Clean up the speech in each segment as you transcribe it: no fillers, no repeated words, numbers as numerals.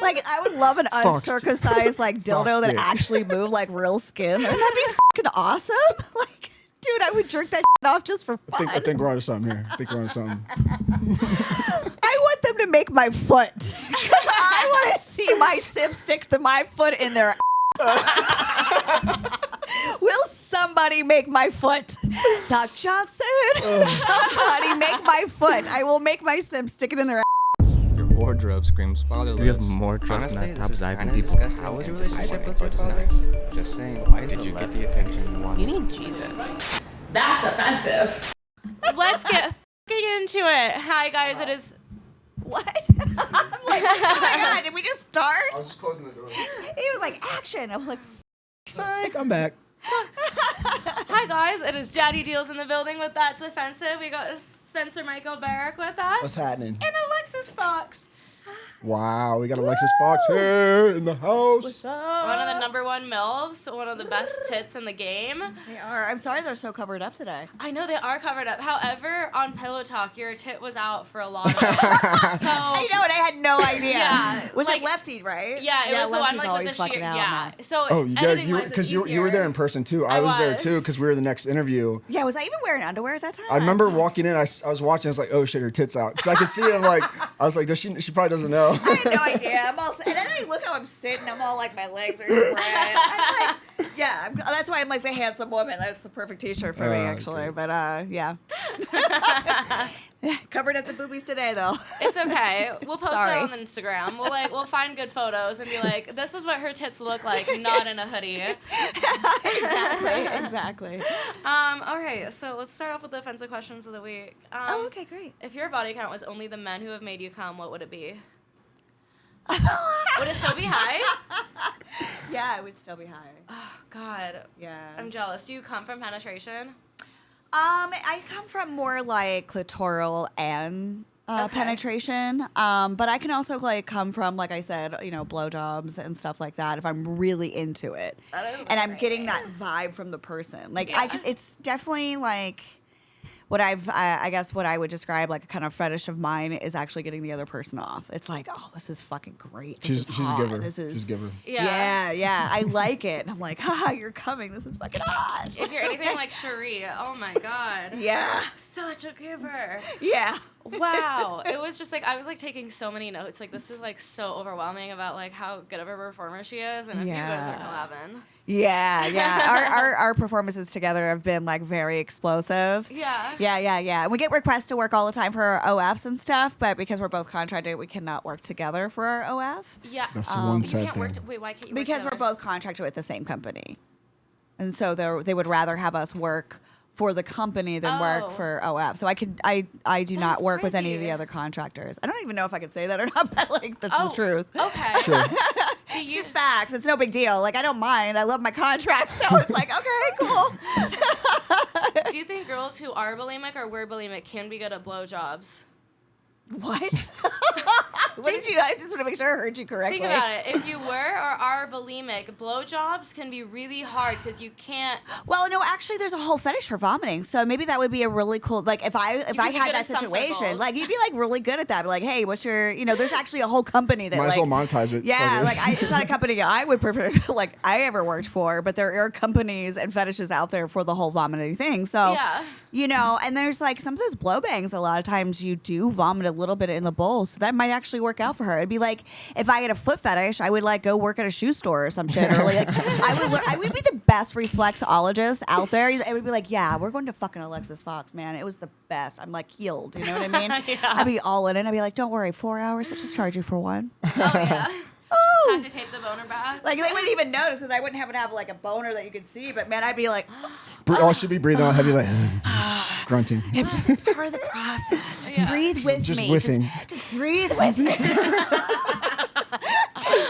Like, I would love an uncircumcised like dildo that actually moved like real skin. Wouldn't that be fucking awesome? Like, dude, I would jerk that shit off just for fun. I think we're onto something here. I want them to make my foot because I want to see my sim stick my foot in their. Will somebody make my foot? Doc Johnson, somebody make my foot. I will make my sim stick it in their. Your wardrobe screams fatherless. Do you have more trust in that top Zypin people? How was your relationship with your father? Just saying, why did you get the attention you wanted? You need Jesus. That's offensive. Let's get into it. Hi, guys. It is... What? I'm like, what's going on? Did we just start? I was just closing the door. He was like, action. I was like, psych, I'm back. Hi, guys. It is Daddy DEELZ in the building with That's Offensive. We got Spencer Michael Barrick with us. What's happening? And Alexis Fawx. Wow, we got Alexis Fawx here in the house. what's up? One of the #1 MILFs, one of the best tits in the game. They are. I'm sorry they're so covered up today. I know they are covered up. However, on Pillow Talk, your tit was out for a lot of it. So I know, and I had no idea. Yeah, Was like, it Lefty, right? Yeah, it was the one Lefty's like always with the fucking sheer. out, Yeah. man. So Oh, you got editing-wise, because it's you were there in person too. I was there too because we were the next interview. Yeah, was I even wearing underwear at that time? I remember walking in. I was watching. I was like, "Oh shit, her tits out." Because I could see it. I was like, "Does she? She probably doesn't know." I had no idea. I'm all, and then I look how I'm sitting. I'm all like, my legs are spread. I'm like, yeah. That's why I'm like the handsome woman. That's the perfect T-shirt for me, actually. Okay. But yeah. Covered at the boobies today, though. It's okay. We'll post Sorry. it on Instagram. We'll find good photos and be like, this is what her tits look like, not in a hoodie. Exactly. All right, so let's start off with the offensive questions of the week. Okay, great. If your body count was only the men who have made you come, what would it be? Would it still be high? Yeah, it would still be high. Oh, God. Yeah. I'm jealous. Do you come from penetration? I come from more like clitoral and penetration, but I can also like come from, like I said, blowjobs and stuff like that if I'm really into it, and I'm getting that vibe from the person. Like it's definitely like what I guess what I would describe like a kind of fetish of mine is actually getting the other person off. It's like, oh, this is fucking great. She's a giver. She's a giver. Yeah. I like it. And I'm like, haha, you're coming. This is fucking hot. If you're anything like Cherie, oh my God. Yeah. Such a giver. Yeah. Wow. It was just like, I was like taking so many notes. Like, this is like so overwhelming about like how good of a performer she is. And if you guys are collabing. Yeah. Our performances together have been like very explosive. Yeah. Yeah. We get requests to work all the time for our OFs and stuff, but because we're both contracted, we cannot work together for our OF. Yeah. That's the one You sad can't work. thing. Wait, why can't you? Because work we're together? both contracted with the same company, and so they would rather have us work for the company than work for OF. So I do not work with any of the other contractors. I don't even know if I could say that or not, but like that's the truth. Okay. Sure. It's just facts. It's no big deal. Like I don't mind. I love my contract, so it's like okay, cool. Do you think girls who are bulimic or were bulimic can be good at blowjobs? What? What did you? I just want to make sure I heard you correctly. Think about it. If you were or are bulimic, blowjobs can be really hard because you can't. Well, no, actually, there's a whole fetish for vomiting, so maybe that would be a really cool. Like, if I could be had good that in some situation, circles. like you'd be like really good at that. Be like, hey, what's your? There's actually a whole company that Might like as well monetize it. Yeah, Fuck it. like it's not a company I would prefer, like I ever worked for, but there are companies and fetishes out there for the whole vomiting thing. So, Yeah. and there's like some of those blow bangs. A lot of times you do vomit a little bit in the bowl, so that might actually work out for her. It'd be like if I had a foot fetish, I would like go work at a shoe store or some shit, or like I would be the best reflexologist out there. It would be like, yeah, we're going to fucking Alexis Fawx, man. It was the best. I'm like healed. You know what I mean? Yeah. I'd be all in it. I'd be like, don't worry, 4 hours. We'll just charge you for one. Oh yeah. Oh. Have to tape the boner back. Like they wouldn't even notice because I wouldn't happen to have like a boner that you could see. But man, I'd be like, She'd be breathing all heavy, like grunting. it's part of the process. Just breathe with Just me. whiffing. Just breathe with me.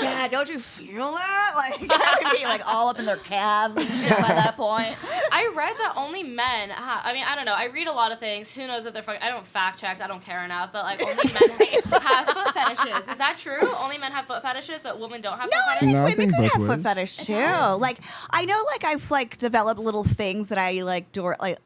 Yeah, don't you feel that? Like I would be like all up in their calves and shit by that point. I read that only men I don't know. I read a lot of things. Who knows if they're I don't fact check. I don't care enough. But like only men have foot fetishes. Is that true? Only men have foot fetishes, but women don't have No, foot I fetishes? think No, I women think could both have foot ways. fetish too. Like I know, like I've like developed little things that I like do. Like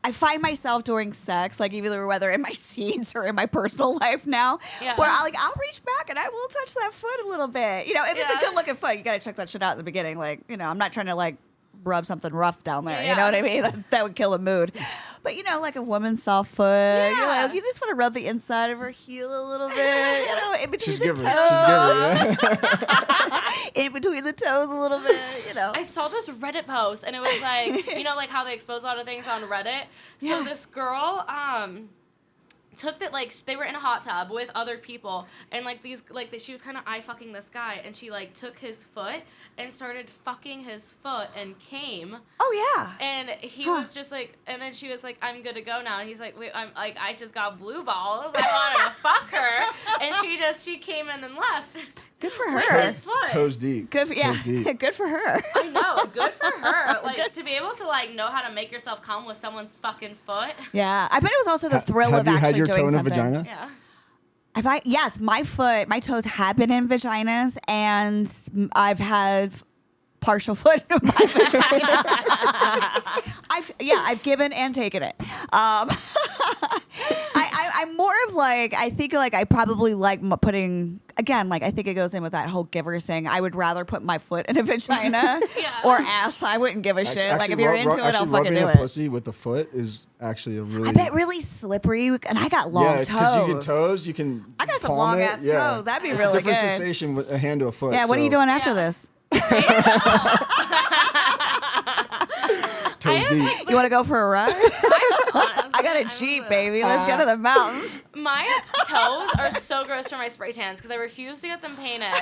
I find myself during sex, like either whether in my scenes or in my personal life now, where I'll reach back and I will touch that foot a little bit. You know, if it's a good looking foot, you got to check that shit out in the beginning. Like, you know, I'm not trying to like rub something rough down there. You know what I mean? That would kill a mood. But you know, like a woman's soft foot, you're like, you just want to rub the inside of her heel a little bit, you know, in between the toes. In between the toes a little bit, you know. I saw this Reddit post and it was like, you know, like how they expose a lot of things on Reddit. So this girl, took that, like, they were in a hot tub with other people, and like these, like, she was kind of eye fucking this guy, and she like took his foot and started fucking his foot and came. Oh yeah. And he was just like, and then she was like, I'm good to go now. And he's like, wait, I just got blue balls. I wanted to fuck her, and she came in and left. Good for her. Toes deep. Good for, Toes deep. Good for her. I know. Good for her. Like, to be able to, like, know how to make yourself come with someone's fucking foot. Yeah. I bet it was also the thrill of actually doing something. Have you had your toe in a vagina? Yeah. Yes, my toes have been in vaginas, and I've had partial foot in my vagina. I've given and taken it. I'm more of like, I think like I probably like putting, again, like I think it goes in with that whole giver thing. I would rather put my foot in a vagina or ass. I wouldn't give a shit. Actually, like if you're into it, I'll fucking do rubbing a it. pussy with the foot is actually a really... I bet really slippery, and I got long toes. Yeah, because you can I got some palm long it. ass toes. That'd be it's really a different good. sensation with a hand to a foot. Yeah, what are you doing after this? Toes deep. You want to go for a ride? I got a Jeep, baby. Let's go to the mountains. My toes are so gross for my spray tans because I refuse to get them painted,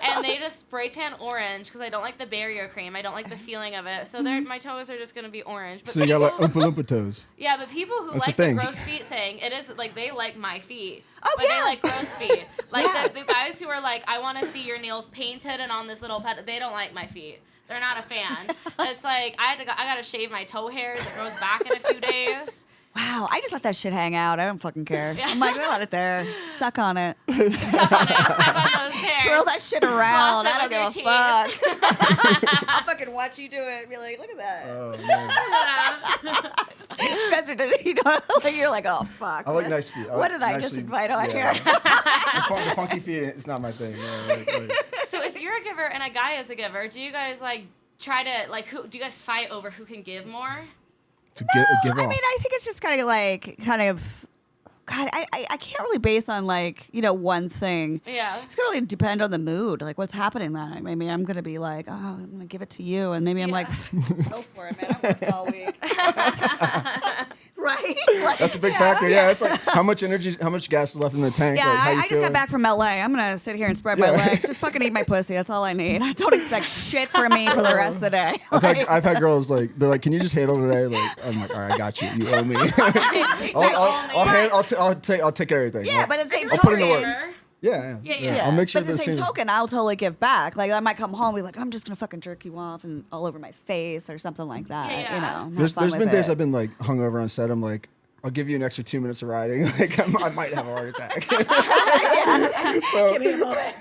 and they just spray tan orange because I don't like the barrier cream. I don't like the feeling of it. So my toes are just going to be orange. But So you got like Oompa Loompa toes. Yeah, but people who That's like the the thing. gross feet thing, it is like they like my feet. Oh, but yeah. they like gross feet. Like the guys who are like, I want to see your nails painted and on this little pet, they don't like my feet. They're not a fan. It's like I gotta shave my toe hairs. It grows back in a few days. Wow, I just let that shit hang out. I don't fucking care. I'm like, I let it there. Suck on it. Suck on those hairs. Twirl that shit around. Floss it I don't with give your a teeth. fuck. I'll fucking watch you do it and be like, look at that. Oh, man. Spencer, you know, like, you're like, oh, fuck. I like nice feet. What did I just invite on here? The funky feet, it's not my thing. Yeah, like, So if you're a giver and a guy is a giver, do you guys like try to like do you guys fight over who can give more? to I give off. mean, I think it's just kind of, God, I can't really base on, like, you know, one thing. Yeah. It's going to really depend on the mood, like what's happening that night. Maybe I'm going to be like, oh, I'm going to give it to you. And maybe I'm like, go for it, man. I worked all week. Right? Like, That's a big factor. Yeah, it's like how much energy, how much gas is left in the tank. Yeah, like, how you I just feeling? got back from LA. I'm going to sit here and spread my legs. Just fucking eat my pussy. That's all I need. I don't expect shit from me for the rest of the day. I've had girls like, they're like, can you just handle today? Like, I'm like, all right, I got you. You owe me. I'll take care of everything. Yeah, but at the same I'll put in the token, work. Yeah. yeah. I'll make sure but at the same token, I'll totally give back. Like, I might come home and be like, I'm just gonna fucking jerk you off and all over my face or something like that. Yeah. You know. There's been days I've been like hungover on set. I'm like, I'll give you an extra 2 minutes of riding. Like I might have a heart attack. So Give me a moment.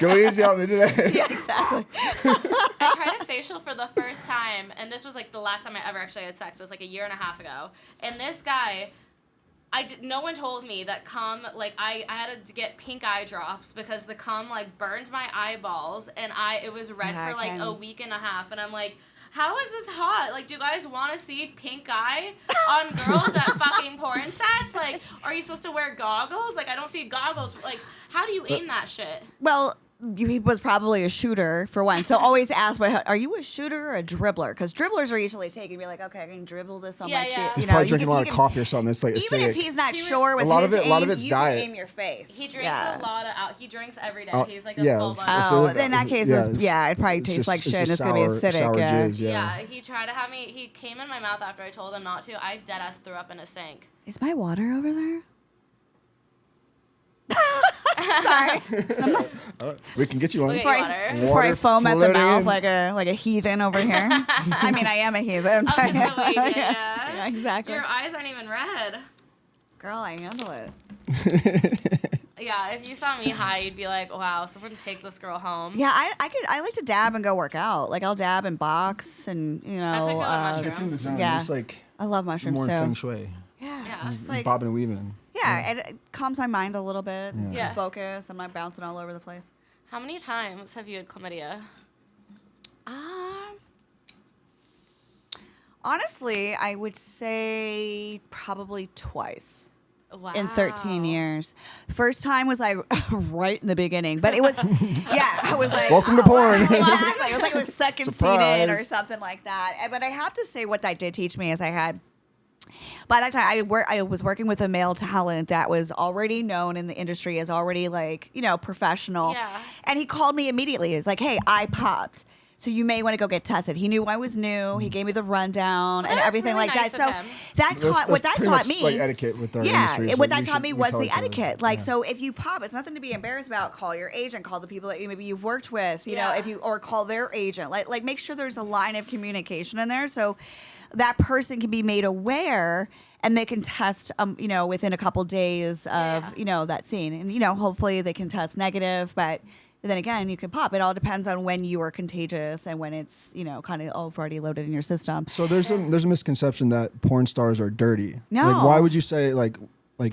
go easy on me today. Yeah, exactly. I tried a facial for the first time, and this was like the last time I ever actually had sex. It was like a year and a half ago. And this guy, no one told me that cum, like I had to get pink eye drops because the cum like burned my eyeballs, and it was red for like a week and a half. And I'm like, how is this hot? Like, do you guys want to see pink eye on girls at fucking porn sets? Like, are you supposed to wear goggles? Like, I don't see goggles. Like, how do you aim that shit? Well, he was probably a shooter for one. So always ask, are you a shooter or a dribbler? Because dribblers are usually taking, be like, okay, I can dribble this on my cheek. He's You know, probably you drinking a lot of coffee or something. It's like even acidic. if he's not sure with a lot his of it, aim, a lot of it's you diet. can aim your face. He drinks a lot of he drinks every day. He's like a yeah, full body. Oh, in that case, it probably tastes like shit. And it's gonna be acidic. Sour Yeah. jizz, Yeah, he tried to have me. He came in my mouth after I told him not to. I deadass threw up in a sink. Is my water over there? Sorry. We can get you one. Okay. Before I foam at the floating mouth in. like a heathen over here. I mean, I am a heathen. Oh, but- just a week, yeah. Yeah, exactly. Your eyes aren't even red. Girl, I handle it. Yeah, if you saw me high, you'd be like, wow, someone take this girl home. Yeah, I like to dab and go work out. Like I'll dab and box and That's how I feel about mushrooms. It's in the zone. Yeah. It's like I love mushrooms more too. feng shui. Yeah, just like Bobbing and weaving. yeah, it calms my mind a little bit. Yeah. Focus. I'm not bouncing all over the place. How many times have you had chlamydia? Honestly, I would say probably twice. Wow. In 13 years. First time was like right in the beginning, but it was, I was like, Welcome to porn. Exactly. It was like the second Surprise. scene or something like that. But I have to say what that did teach me is by that time, I was working with a male talent that was already known in the industry as already like, professional. Yeah. And he called me immediately. He's like, hey, I popped. So you may want to go get tested. He knew I was new. He gave me the rundown and that's everything really like nice that. of So him. what that pretty taught much me, like etiquette with our yeah, industry. what Like, that taught me we was tell the each other. etiquette. Like, Yeah. so if you pop, it's nothing to be embarrassed about. Call your agent, call the people that maybe you've worked with, you know, or call their agent. Like make sure there's a line of communication in there so that person can be made aware and they can test, within a couple days of, that scene. And, hopefully they can test negative, but then again, you can pop. It all depends on when you are contagious and when it's, kind of already loaded in your system. So there's a misconception that porn stars are dirty. No. Like, why would you say like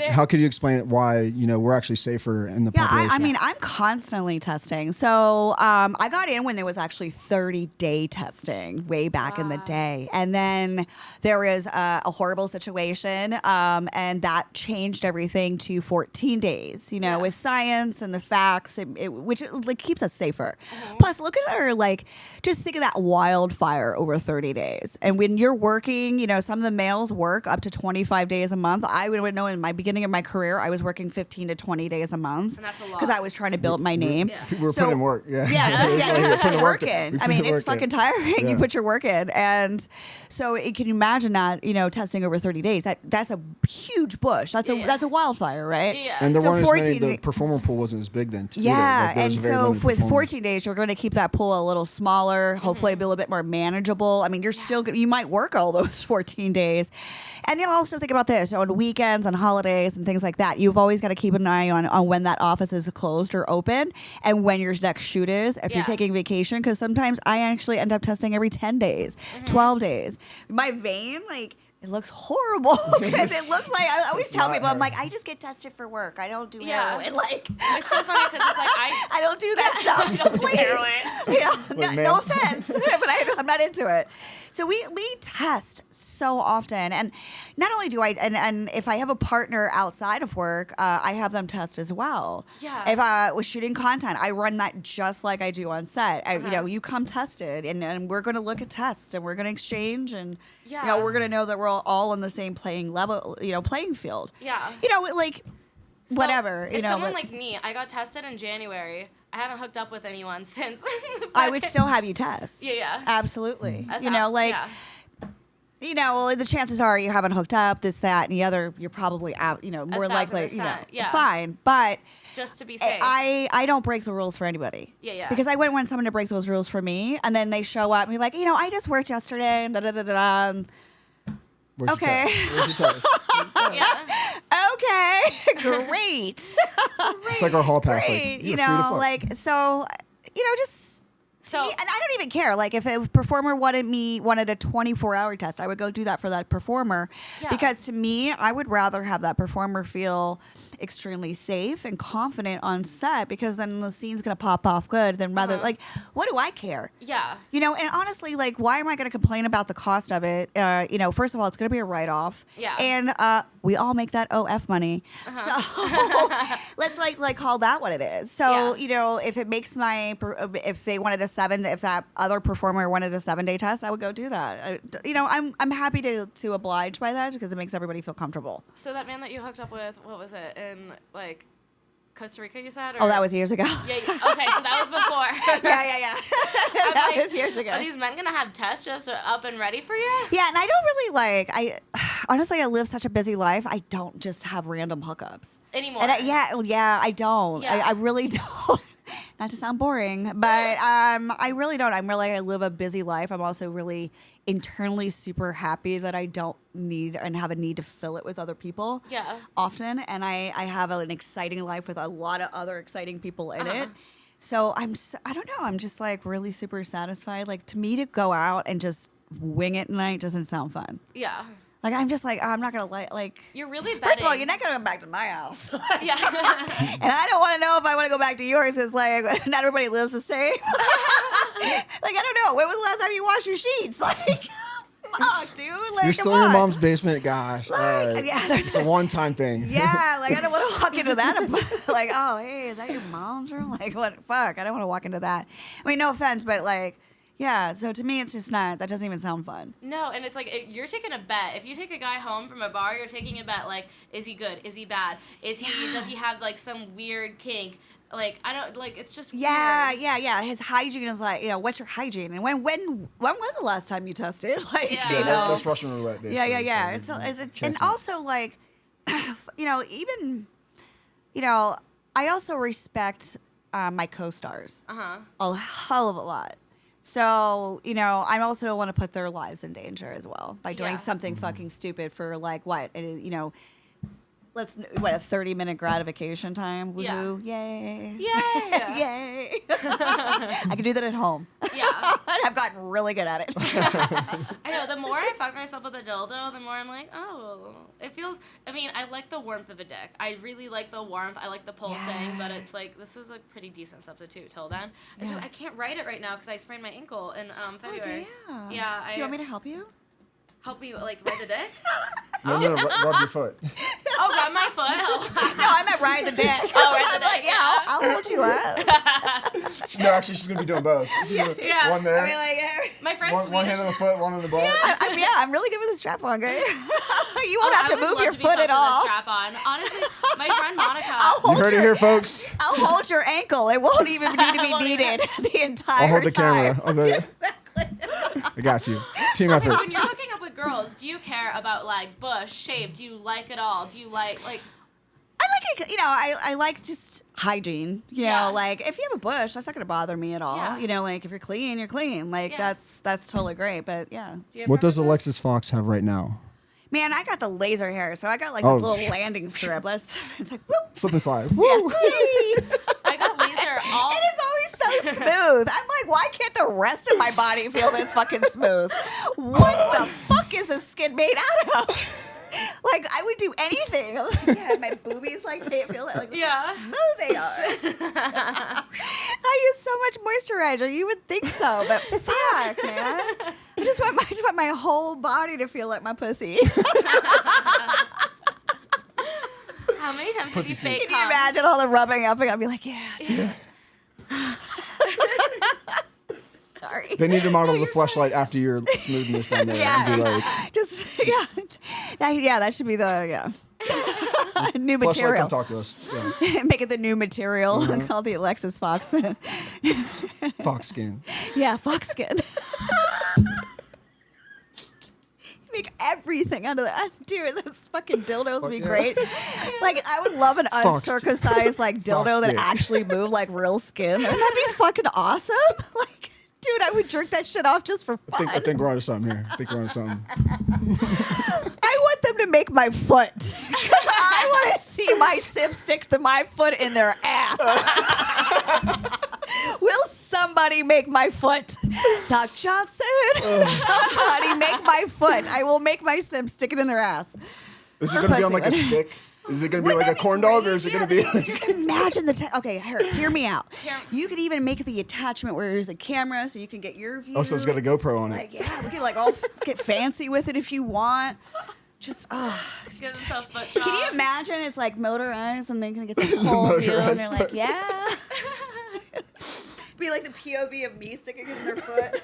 how could you explain it? Why we're actually safer in the population? I mean, I'm constantly testing. So I got in when there was actually 30-day testing way back in the day, and then there was a horrible situation, and that changed everything to 14 days. With science and the facts, which like keeps us safer. Plus, look at her. Like, just think of that wildfire over 30 days, and when you're working, some of the males work up to 25 days a month. I would know in my beginning of my career, I was working 15 to 20 days a month. And that's a lot. Because I was trying to build my name. People were putting in work. Yeah. Yeah, you put your work in. We I put mean, the it's work in. fucking tiring. Yeah. You put your work in. And so can you imagine that, testing over 30 days? That's a huge bush. That's a wildfire, right? Yeah. And there So weren't as 14 many, the performer pool wasn't as big then. Yeah, either. Like, there and was a very so limited with performers. 14 days, you're going to keep that pool a little smaller, hopefully be a little bit more manageable. I mean, you're still, you might work all those 14 days. And you'll also think about this, on weekends, on holidays, and things like that. You've always got to keep an eye on when that office is closed or open and when your next shoot is, if you're taking vacation, because sometimes I actually end up testing every 10 days, 12 days. My vein, like, it looks horrible because it looks like, I always tell people, I'm like, I just get tested for work. I don't do heroin. Like, It's so funny because it's like I don't do that stuff. don't do Please. heroin. No offense, but I'm not into it. So we test so often, and not only do I, and if I have a partner outside of work, I have them test as well. Yeah. If I was shooting content, I run that just like I do on set. You come tested, and we're going to look at tests, and we're going to exchange, and we're going to know that we're all on the same playing level, playing field. Yeah. So, whatever. If someone like me, I got tested in January. I haven't hooked up with anyone since. I would still have you test. Yeah. Absolutely. I thought, the chances are you haven't hooked up, this, that, and the other. You're probably out. More likely. 1,000%, Fine, but just to be safe. I don't break the rules for anybody. Yeah. Because I wouldn't want someone to break those rules for me, and then they show up and be like, I just worked yesterday, and da da da da. And Where's your okay. test? Where's your test? Yeah. Okay, great. It's like our hall pass. Great. Like, you're free to fuck. Just. So And I don't even care. Like, if a performer wanted a 24-hour test, I would go do that for that performer. Yeah. Because to me, I would rather have that performer feel extremely safe and confident on set, because then the scene's going to pop off good. Then rather, like, what do I care? yeah. And honestly, like, why am I going to complain about the cost of it? First of all, it's going to be a write-off. Yeah. And we all make that OF money. So let's like call that what it is. So, if it makes if they wanted if that other performer wanted a 7-day test, I would go do that. I'm happy to oblige by that because it makes everybody feel comfortable. So that man that you hooked up with, what was it, in like Costa Rica, you said? Or? Oh, that was years ago. Yeah. Okay, so that was before. yeah. That was years ago. Are these men gonna have tests just up and ready for you? Yeah, and I don't really honestly, I live such a busy life. I don't just have random hookups Anymore. And I don't. Yeah. I really don't. Not to sound boring, but I really don't. I live a busy life. I'm also really internally super happy that I don't need and have a need to fill it with other people. Yeah. Often, and I have an exciting life with a lot of other exciting people in it. So I don't know. I'm just like really super satisfied. Like to me, to go out and just wing it tonight doesn't sound fun. Yeah. Like I'm just like, oh, I'm not gonna like. You're really betting. First of all, you're not gonna come back to my house. Yeah. And I don't want to know if I want to go back to yours. It's like not everybody lives the same. Like I don't know. When was the last time you washed your sheets? Like, fuck, dude. Like, You're still in your mom's basement. Gosh. Yeah, there's it's a one-time thing. Yeah, like I don't want to walk into that. Like, oh, hey, is that your mom's room? Like, what? Fuck, I don't want to walk into that. I mean, no offense, but like, yeah. So to me, it's just not. That doesn't even sound fun. No, and it's like you're taking a bet. If you take a guy home from a bar, you're taking a bet. Like, is he good? Is he bad? Is he? Does he have like some weird kink? Like I don't like. It's just weird. Yeah. His hygiene is like, what's your hygiene? And when was the last time you tested? Like, Yeah. That's Russian roulette. Basically. Yeah. So And also like, even, I also respect my co-stars a hell of a lot. So, I also want to put their lives in danger as well by doing something fucking stupid for like what, a 30-minute gratification time. Woohoo. Yay. Yay. I can do that at home. Yeah. And I've gotten really good at it. I know. The more I fuck myself with a dildo, the more I'm like, oh, it feels. I mean, I like the warmth of a dick. I really like the warmth. I like the pulsing, but it's like this is a pretty decent substitute till then. I can't write it right now because I sprained my ankle in February. Oh, damn. Yeah. Do you want me to help you? help you like ride the dick? No, rub your foot. Oh, rub my foot? Oh. No, I meant ride the dick. Oh, ride the dick. Like, yeah, I'll hold you up. No, actually, she's gonna be doing both. Yeah. One there. I mean, like, My friend's one hand on the foot, one on the butt. I'm really good with a strap on, guy. You won't have to move your foot at all. all. Strap on. Honestly, my friend Monica. You heard it here, folks. I'll hold your ankle. It won't even need to be needed the entire time. I'll hold the camera. Exactly. I got you. Team Okay, effort. when you're hooking up with girls, do you care about like bush, shape? Do you like it all? Do you like? I like it, I like just hygiene. Yeah. Like if you have a bush, that's not gonna bother me at all. Yeah. Like if you're clean, you're clean. Like Yeah. that's totally great. But yeah. Do you have What does preferences? Alexis Fawx have right now? Man, I got the laser hair, so I got like Oh. this little landing strip. It's like whoop. Slip and slide. Yeah. Woo! I got laser all. It is always so smooth. I'm like, why can't the rest of my body feel this fucking smooth? What the fuck is this skin made out of? Like, I would do anything. I'm like, yeah, my boobies feel like Yeah. smooth they are. I use so much moisturizer. You would think so, but fuck, man. I just want my whole body to feel like my pussy. How many times did you fake Can you cum? imagine all the rubbing up? I'd be like, yeah. Sorry. They need to model the fleshlight after your smoothness down there. Yeah. And be like, That should be the new fleshlight, material. come talk to us. Yeah. Make it the new material called the Alexis Fawx. Fox skin. Yeah, fox skin. Make everything out of that. Dude, those fucking dildos would be yeah. great. Like, I would love an Fox. uncircumcised dildo Fox that dick. actually moved like real skin. Wouldn't that be fucking awesome? Like, dude, I would jerk that shit off just for fun. I think we're onto something here. I want them to make my foot. Because I want to see my sim stick my foot in their ass. Will somebody make my foot? Doc Johnson, somebody make my foot. I will make my sim stick it in their ass. Is it going to be on like a stick? Is it going to be like a corn dog, or is it going to be like... Just imagine okay, hear me out. You could even make the attachment where there's a camera so you can get your view. Oh, so it's got a GoPro on it. Like, yeah, we can all get fancy with it if you want. Just, Get himself foot Can you jobs. imagine it's like motorized and they can get the whole view and they're like, Motorized yeah. Be like the POV of me sticking in their foot.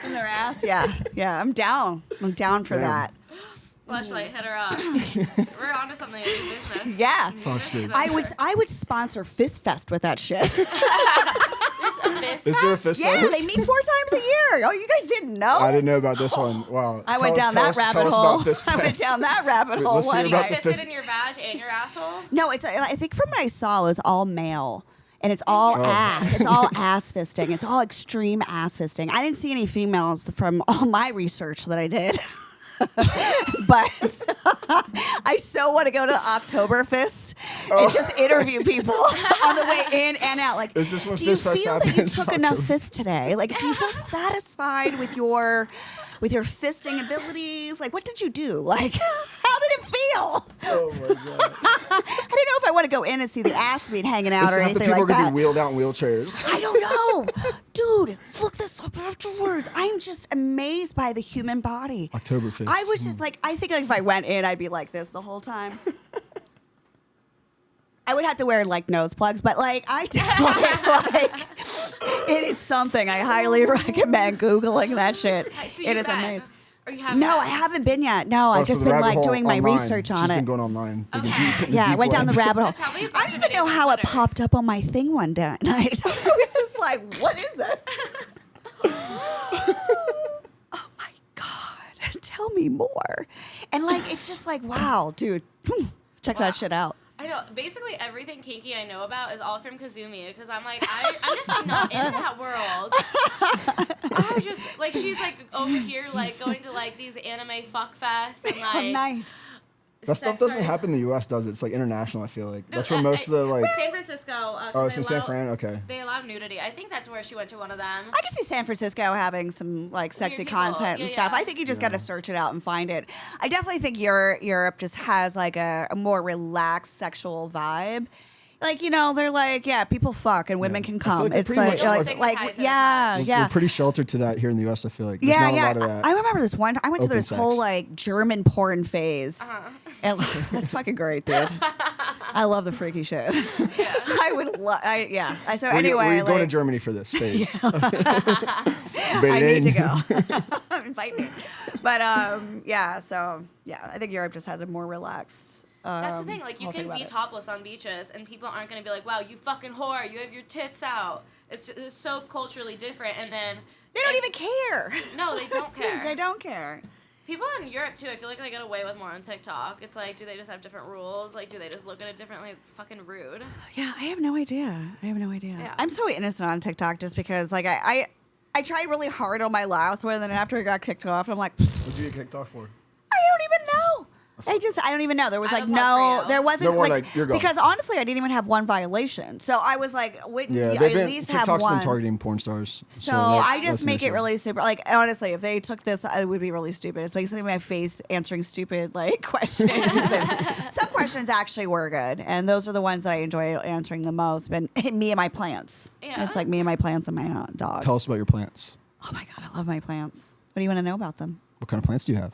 In their ass. Yeah. I'm down. I'm down for Damn. that. Fleshlight, hit her up. We're onto something. A new business. Yeah. New Fox business dude. venture. I would sponsor Fist Fest with that shit. There's a fist. Is there a fist Yeah, fest? they meet 4 times a year. Oh, you guys didn't know? I didn't know about this one. Wow. I went Tell down that us rabbit about hole. Fist I went Fest. down that rabbit Wait, hole let's hear one about night. the Fisted fist- in your vag and your asshole? No, I think from what I saw, it was all male. and it's all ass. It's all ass fisting. It's all extreme ass fisting. I didn't see any females from all my research that I did. But I so want to go to Oktoberfest and just interview people on the way in and out. Like, Is this when do you Fist Fest feel that you happens? took enough fists today? Like, do you feel satisfied with your fisting abilities? Like, what did you do? Like, how did it feel? Oh my god! I don't know if I want to go in and see the ass meat hanging out or Half the anything people like are gonna that. be wheeled out in wheelchairs. I don't know. Dude, look this up afterwards. I'm just amazed by the human body. Oktoberfest. I was just like, I think like if I went in, I'd be like this the whole time. I would have to wear like nose plugs, but like I definitely like it is something. I highly recommend Googling that shit. So It is amazing. Or you haven't? No, I haven't been yet. No, I've so just the been rabbit like hole doing my online. research on She's it. been going online. digging Okay. deep in the Yeah, I deep went down the web. rabbit hole. There's probably a I bunch don't of even know videos how on it Twitter. popped up on my thing one day. I was just like, what is this? Oh my God. Tell me more. And like, it's just like, wow, dude. Check that shit out. I know. Basically, everything kinky I know about is all from Kazumi because I'm like, I'm just like not in that world. I just like she's like over here like going to like these anime fuck fests and like Nice. That stuff sex doesn't parties. happen in the U.S., does it? It's like international. I feel like No, that's where most of the like. San Francisco. 'Cause Oh, it's they in San allow- Fran. Okay. They allow nudity. I think that's where she went to one of them. I can see San Francisco having some like sexy people. content and Yeah, stuff. yeah. I think you just got to search it out and find it. I definitely think Europe just has like a more relaxed sexual vibe. Like, you know, they're like, yeah, people fuck and women can I feel come. like they're It's pretty like, much like- like, Stigmatize it yeah, as We're yeah. pretty sheltered to that here in the U.S. I feel like there's Yeah, not a yeah. lot of that. I remember this one. I went to open this whole sex. like German porn phase. And that's fucking great, dude. I love the freaky shit. I would love. Yeah. So Where anyway, you going to like, Germany for this phase? I need to go. Invite me. But yeah. So yeah, I think Europe just has a more relaxed. That's the thing. Like you whole thing can about be it. topless on beaches, and people aren't going to be like, "Wow, you fucking whore! You have your tits out." It's so culturally different, and then They don't even care. No, they don't care. They don't care. People in Europe too, I feel like they get away with more on TikTok. It's like, do they just have different rules? Like, do they just look at it differently? It's fucking rude. Yeah, I have no idea. Yeah. I'm so innocent on TikTok just because like I tried really hard on my last one, and then after I got kicked off, I'm like, What'd you get kicked off for? I don't even know. I don't even know. There was I like have a plug for you. there wasn't There weren't, like, like, you're gone. because honestly, I didn't even have one violation. So I was like, wouldn't Yeah, you they've at been least have TikTok's one? been targeting porn stars. So that's- I that's just an make it issue. really super. Like honestly, if they took this, it would be really stupid. It's basically my face answering stupid like questions. And some questions actually were good, and those are the ones that I enjoy answering the most. But me and my plants. Yeah. It's like me and my plants and my dog. Tell us about your plants. Oh my god, I love my plants. What do you want to know about them? What kind of plants do you have?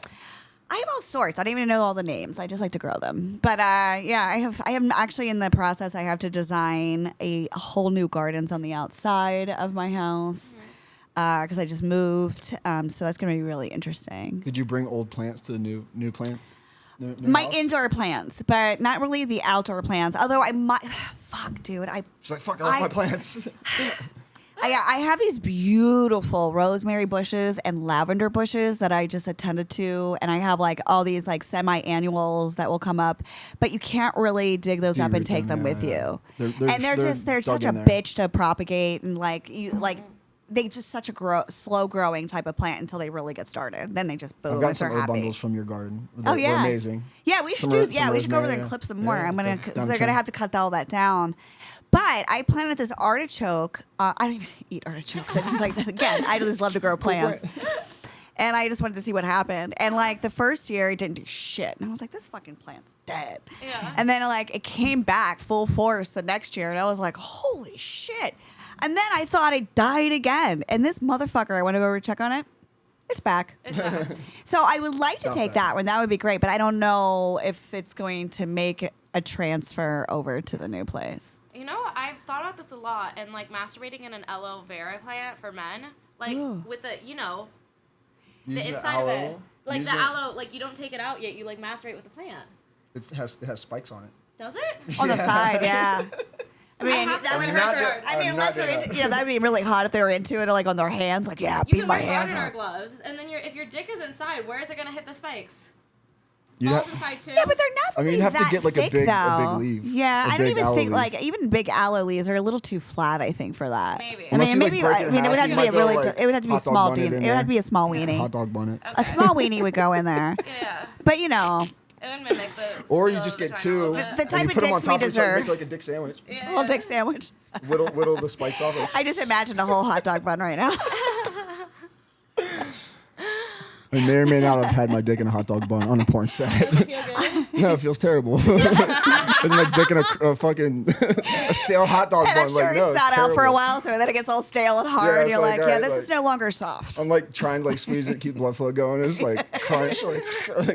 I have all sorts. I don't even know all the names. I just like to grow them. But yeah, I am actually in the process. I have to design a whole new gardens on the outside of my house because I just moved. So that's going to be really interesting. Did you bring old plants to the new plant? New My house? indoor plants, but not really the outdoor plants. Although I might. Fuck, dude. She's like, fuck, I left I- my plants. I have these beautiful rosemary bushes and lavender bushes that I just attended to, and I have like all these like semi-annuals that will come up, but you can't really dig those up and take them with you. They're such a bitch to propagate, and like you like they just such a slow growing type of plant until they really get started. Then they just boom I've got and some they're herb happy. bundles from your garden. Oh yeah, They're amazing. Yeah, we should Some do. Yeah, we should go over there and rosemary, clip some yeah. more. Yeah, I'm gonna. down Cause the they're gonna chain. have to cut all that down. But I planted this artichoke. I don't even eat artichokes. I just like again. I just love to grow plants. And I just wanted to see what happened. And like the first year, it didn't do shit. And I was like, this fucking plant's dead. Yeah. And then like it came back full force the next year, and I was like, holy shit. And then I thought it died again. And this motherfucker, I want to go over and check on it. It's back. So I would like to Sounds take bad. that one. That would be great. But I don't know if it's going to make a transfer over to the new place. You know, I've thought about this a lot, and like masturbating in an aloe vera plant for men, like with the, you know, the inside of it, like the aloe, like you don't take it out yet. You like masturbate with the plant. It has spikes on it. Does it? On the side, yeah. I mean, have that would I'm hurt not their, doing- I mean, I'm unless not they're doing into, you know, that'd be really hot if they were into it, or like on their hands, like, yeah, You beat can my wear hands gardener on. gloves, and then if your dick is inside, where is it gonna hit the spikes? Balls inside too. Yeah, but they're not I mean, really you'd have to that get like thick, a big though. leaf. Yeah, A I don't big even aloe think leaf. even big aloe leaves are a little too flat. I think for that. Maybe. I Unless mean, you, like, maybe. break I it in mean, it would half, have to you be a might really. go, like, It would have to be a hot dog small. bun it in It would there. have to be a small weenie. Hot dog bun it. A small weenie would go in there. Yeah. But you know, It would mimic the. Or you feel just of get vagina a two, little The bit. type and you of put them on dicks we top and start deserve. make like a dick sandwich. Yeah. little dick sandwich. Whittle the spikes off. I just imagined a whole hot dog bun right now. I may or may not have had my dick in a hot dog bun on a porn set. Feel good? No, it feels terrible. And my dick in a fucking a stale hot dog And bun. I'm sure Like, no, it it's sat out for a terrible. while, so then it gets all stale and hard. Yeah, and it's you're like, like, yeah, alright, this like- is no longer soft. I'm like trying to like squeeze it, keep blood flow going. It's like crunch, like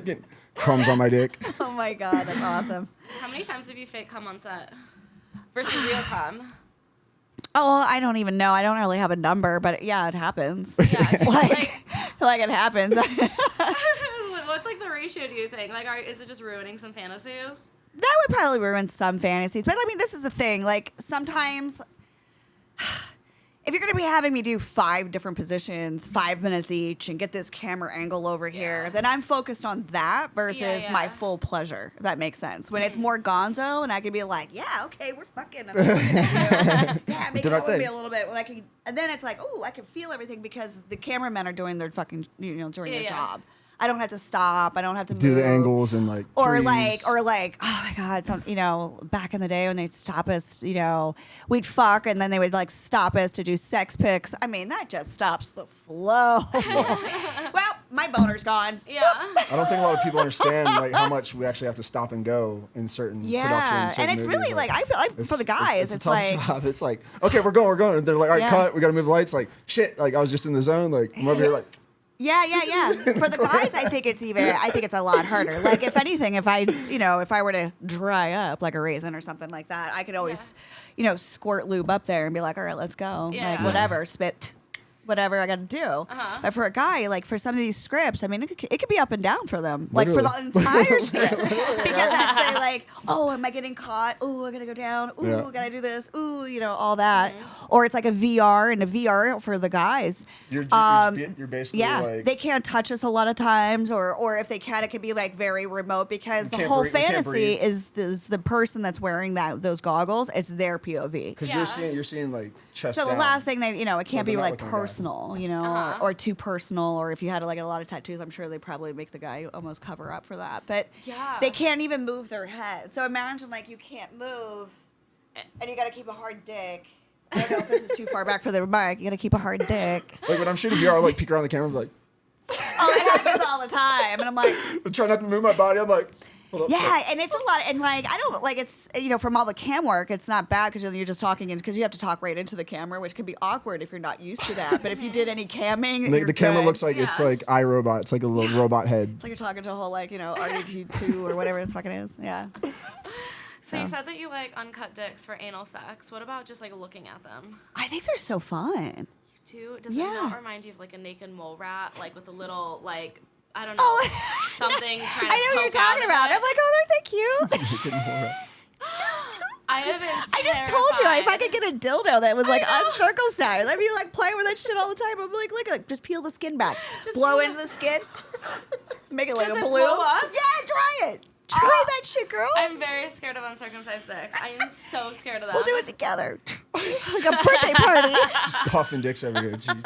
getting crumbs on my dick. Oh my god, that's awesome. How many times have you fake cum on set versus real cum? Oh, I don't even know. I don't really have a number, but yeah, it happens. Yeah, it's like it happens. what's like the ratio? Do you think? Like, is it just ruining some fantasies? That would probably ruin some fantasies. But I mean, this is the thing. Like, sometimes if you're going to be having me do 5 different positions, 5 minutes each, and get this camera angle over here, then I'm focused on that versus my full pleasure, if that makes sense. When it's more gonzo and I can be like, yeah, okay, we're fucking. Yeah, make it our out with me thing. a little bit. When I can, and then it's like, oh, I can feel everything because the cameramen are doing their fucking, doing their job. I don't have to stop. I don't have to Do move. the angles and like Or freeze. like, oh my God, back in the day when they'd stop us, we'd fuck and then they would like stop us to do sex pics. I mean, that just stops the flow. Well, my boner's gone. Yeah. I don't think a lot of people understand like how much we actually have to stop and go in certain productions. And it's really like, I feel like for the guys, it's it's a tough like, job. It's like, okay, we're going. And they're like, all right, Yeah. cut. We got to move the lights. Like, shit. Like, I was just in the zone. Like, I'm over here like, yeah. For the guys, I think it's a lot harder. Like, if anything, if I were to dry up like a raisin or something like that, I could always, squirt lube up there and be like, all right, let's go. Yeah. Like, whatever, spit. Whatever I got to do. But for a guy, like for some of these scripts, I mean, it could be up and down for them, like for the entire script. Because I'd say like, oh, am I getting caught? Oh, I gotta go down. Ooh, Yeah. gotta do this. Ooh, all that. Or it's like a VR and a VR for the guys. you're basically like. They can't touch us a lot of times, or if they can, it can be like very remote because the can't whole breathe- you can't fantasy breathe. is the person that's wearing those goggles. It's their POV. Because Yeah. you're seeing like chest So the down. last thing it can't they're be not like looking at personal, or too personal, or if you had like a lot of tattoos, I'm sure they probably make the guy almost cover up for that. But Yeah. they can't even move their head. So imagine like you can't move, and you got to keep a hard dick. I don't know if this is too far back for the mic. You got to keep a hard dick. Like when I'm shooting VR, I like peek around the camera, I'm like, Oh, it happens all the time, and I'm like. I'm trying not to move my body. I'm like, hold up. Yeah, and it's a lot, and like I don't like it's from all the cam work, it's not bad because you're just talking because you have to talk right into the camera, which can be awkward if you're not used to that. But if you did any camming, The you're camera good. looks like it's Yeah. like iRobot. It's like a little robot head. It's like you're talking to a whole R2D2 or whatever this fucking is. Yeah. So you said that you like uncut dicks for anal sex. What about just like looking at them? I think they're so fun. Too? Does Yeah. it not remind you of like a naked mole rat, like with a little like I don't know Oh, something trying to I know what you're poke out talking of about. it? I'm like, oh, aren't they cute? I have been I just told you if I terrified. could get a dildo that was like I know. uncircumcised, I'd be like playing with that shit all the time. I'm like, look at just peel the skin back, Just blow peel into the skin, make it like Does a it balloon. blow up? Yeah, try it. Try that shit, girl. I'm very scared of uncircumcised dicks. I am so scared of that. We'll do it together. Like a birthday party. Just puffing dicks everywhere. Jeez.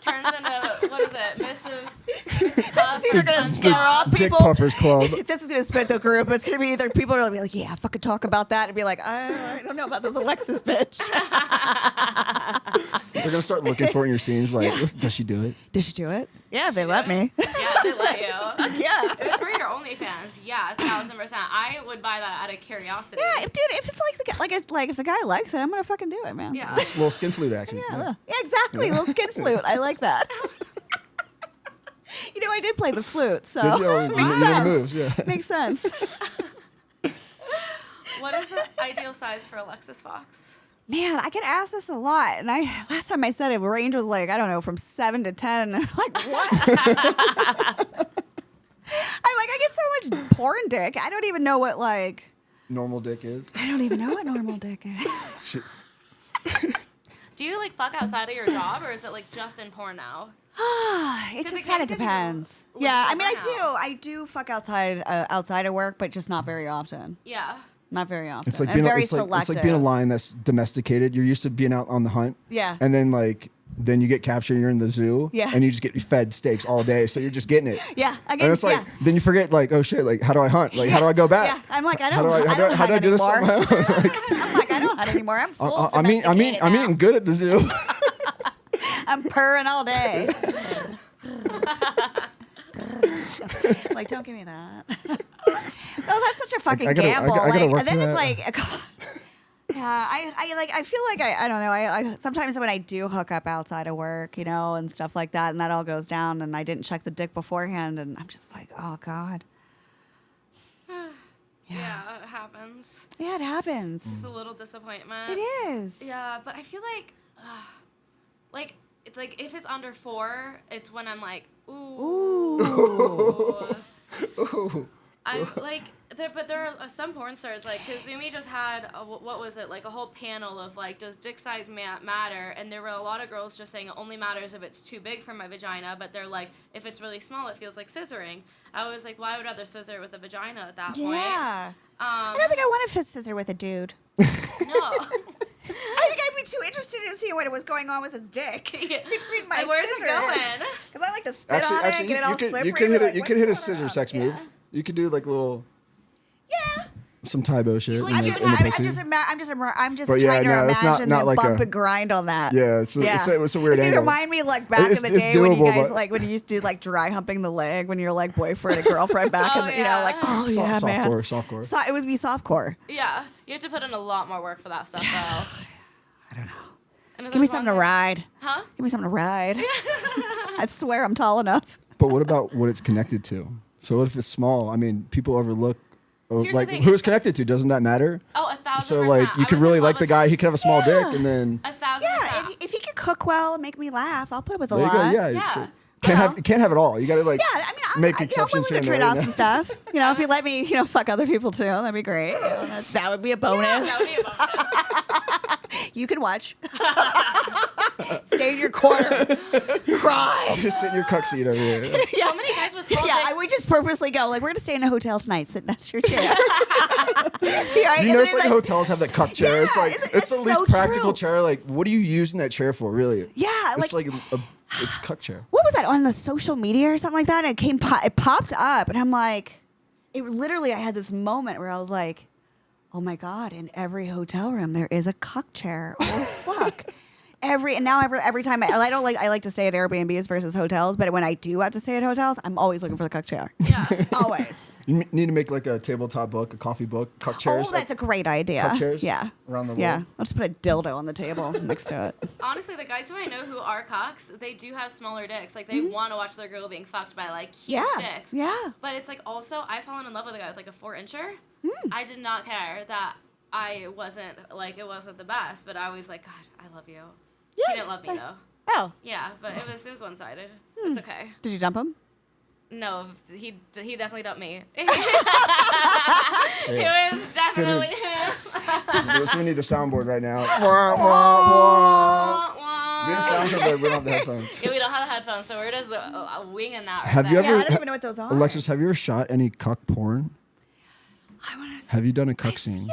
Turns into what is it, Mrs. This is either gonna scare off Dick people. Puffers Club. This is gonna split the group. It's gonna be either people are gonna be like, yeah, fucking talk about that, and be like, I don't know about this Alexis bitch. They're gonna start looking for it in your scenes. Like, does she do it? Did she do it? Yeah, they let me. Yeah, they let you. Yeah. If it's for your OnlyFans, yeah, 1,000%. I would buy that out of curiosity. Yeah, dude. If it's like the guy, if the guy likes it, I'm gonna fucking do it, man. Yeah. Little skin flute action. Yeah, exactly. Little skin flute. I like that. I did play the flute, so Did you? Oh, makes you know the sense. moves, yeah. Makes sense. What is the ideal size for Alexis Fawx? Man, I get asked this a lot, and last time I said it, range was like, I don't know, from 7 to 10. Like, what? I get so much porn dick. I don't even know what Normal dick is. I don't even know what normal dick is. Shit. Do you like fuck outside of your job, or is it like just in porn now? It just kind of depends. Yeah, I mean, I do fuck outside of work, but just not very often. Yeah. Not very often. It's like I'm being very it's selective. like being a lion that's domesticated. You're used to being out on the hunt. Yeah. And then you get captured. You're in the zoo. Yeah. And you just get fed steaks all day. So you're just getting it. Yeah. And it's like then you forget like, oh shit, like how do I hunt? Like how do I go back? Yeah. I'm like, I How don't do I do this on my own? I'm like, I don't hunt anymore. I'm full. I'm eating good at the zoo. I'm purring all day. Like, don't give me that. Well, that's such a fucking gamble. I gotta work and then for it's that. like, yeah, I feel like I don't know. I sometimes when I do hook up outside of work, and stuff like that, and that all goes down, and I didn't check the dick beforehand, and I'm just like, oh god. Yeah, it happens. Yeah, it happens. It's a little disappointment. It is. Yeah, but I feel like if it's under 4, it's when I'm like, ooh. Ooh. I'm like, but there are some porn stars, like, Kazumi just had, what was it, like a whole panel of, like, does dick size matter? And there were a lot of girls just saying it only matters if it's too big for my vagina, but they're like, if it's really small, it feels like scissoring. I was like, well, I would rather scissor with a vagina at that point. Yeah. I don't think I want to fist scissor with a dude. No. I think I'd be too interested in seeing what was going on with his dick between my Where's scissors. it going? Because I like to spit on it, get it all slippery. You could hit a scissor sex move. You could do like little. Yeah. Some Tybo shit. I'm just trying to imagine not the like bump and grind on that. Yeah, it's a weird It's angle. gonna remind me like back in the day doable, when you guys when you used to do like dry humping the leg when you're like boyfriend and girlfriend back in the, man. Softcore. It would be softcore. Yeah, you have to put in a lot more work for that stuff though. I don't know. And Give me something to ride. Huh? Give me something to ride. I swear I'm tall enough. But what about what it's connected to? So what if it's small? I mean, people overlook. Here's Like the thing. who it's connected to? Doesn't that matter? Oh, 1,000%. So like you could really like the guy. He could have a small dick, and then 1,000%. Yeah, if he could cook well and make me laugh, I'll put up with a there you go. lot. Yeah. So can't have it all. You got to like. Yeah, I mean, make I'm exceptions willing to here trade and off there, some stuff. If you let me, fuck other people too, that'd be great. That would be a bonus. Yeah, that would be a bonus. You can watch. Stay in your corner. Cry. Just sit in your cuck seat over here. Yeah. So many guys with small Yeah, dicks. I would just purposely go, like, we're going to stay in a hotel tonight. Sit next to your chair. You notice like hotels have that cuck chair. Yeah, It's like it's the least so practical true. chair. Like, what are you using that chair for, really? Yeah, It's like it's cuck chair. What was that on the social media or something like that? It popped up, and I'm like, I had this moment where I was like, oh my god! In every hotel room there is a cuck chair. Oh fuck! Every time I like to stay at Airbnbs versus hotels, but when I do have to stay at hotels, I'm always looking for the cuck chair. Yeah. Always. You need to make like a tabletop book, a coffee book, cuck chairs. Oh, that's a great idea. Cuck chairs. Yeah. Around the world. Yeah. I'll just put a dildo on the table next to it. Honestly, the guys who I know who are cocks, they do have smaller dicks. Like, they want to watch their girl being fucked by, like, huge dicks. Yeah. But it's, like, also, I fallen in love with a guy with, like, a 4-incher. I did not care that it wasn't the best, but I was like, God, I love you. Yeah. He didn't love me, though. Oh. Yeah, but it was one-sided. It's okay. Did you dump him? No, he definitely dumped me. It was definitely him. We need the soundboard right now. We have soundboard, but we don't have the headphones. Yeah, we don't have headphones, so we're just winging that. Have you there. ever? I don't even know what those are. Alexis, have you ever shot any cuck porn? Have you done a cuck scene?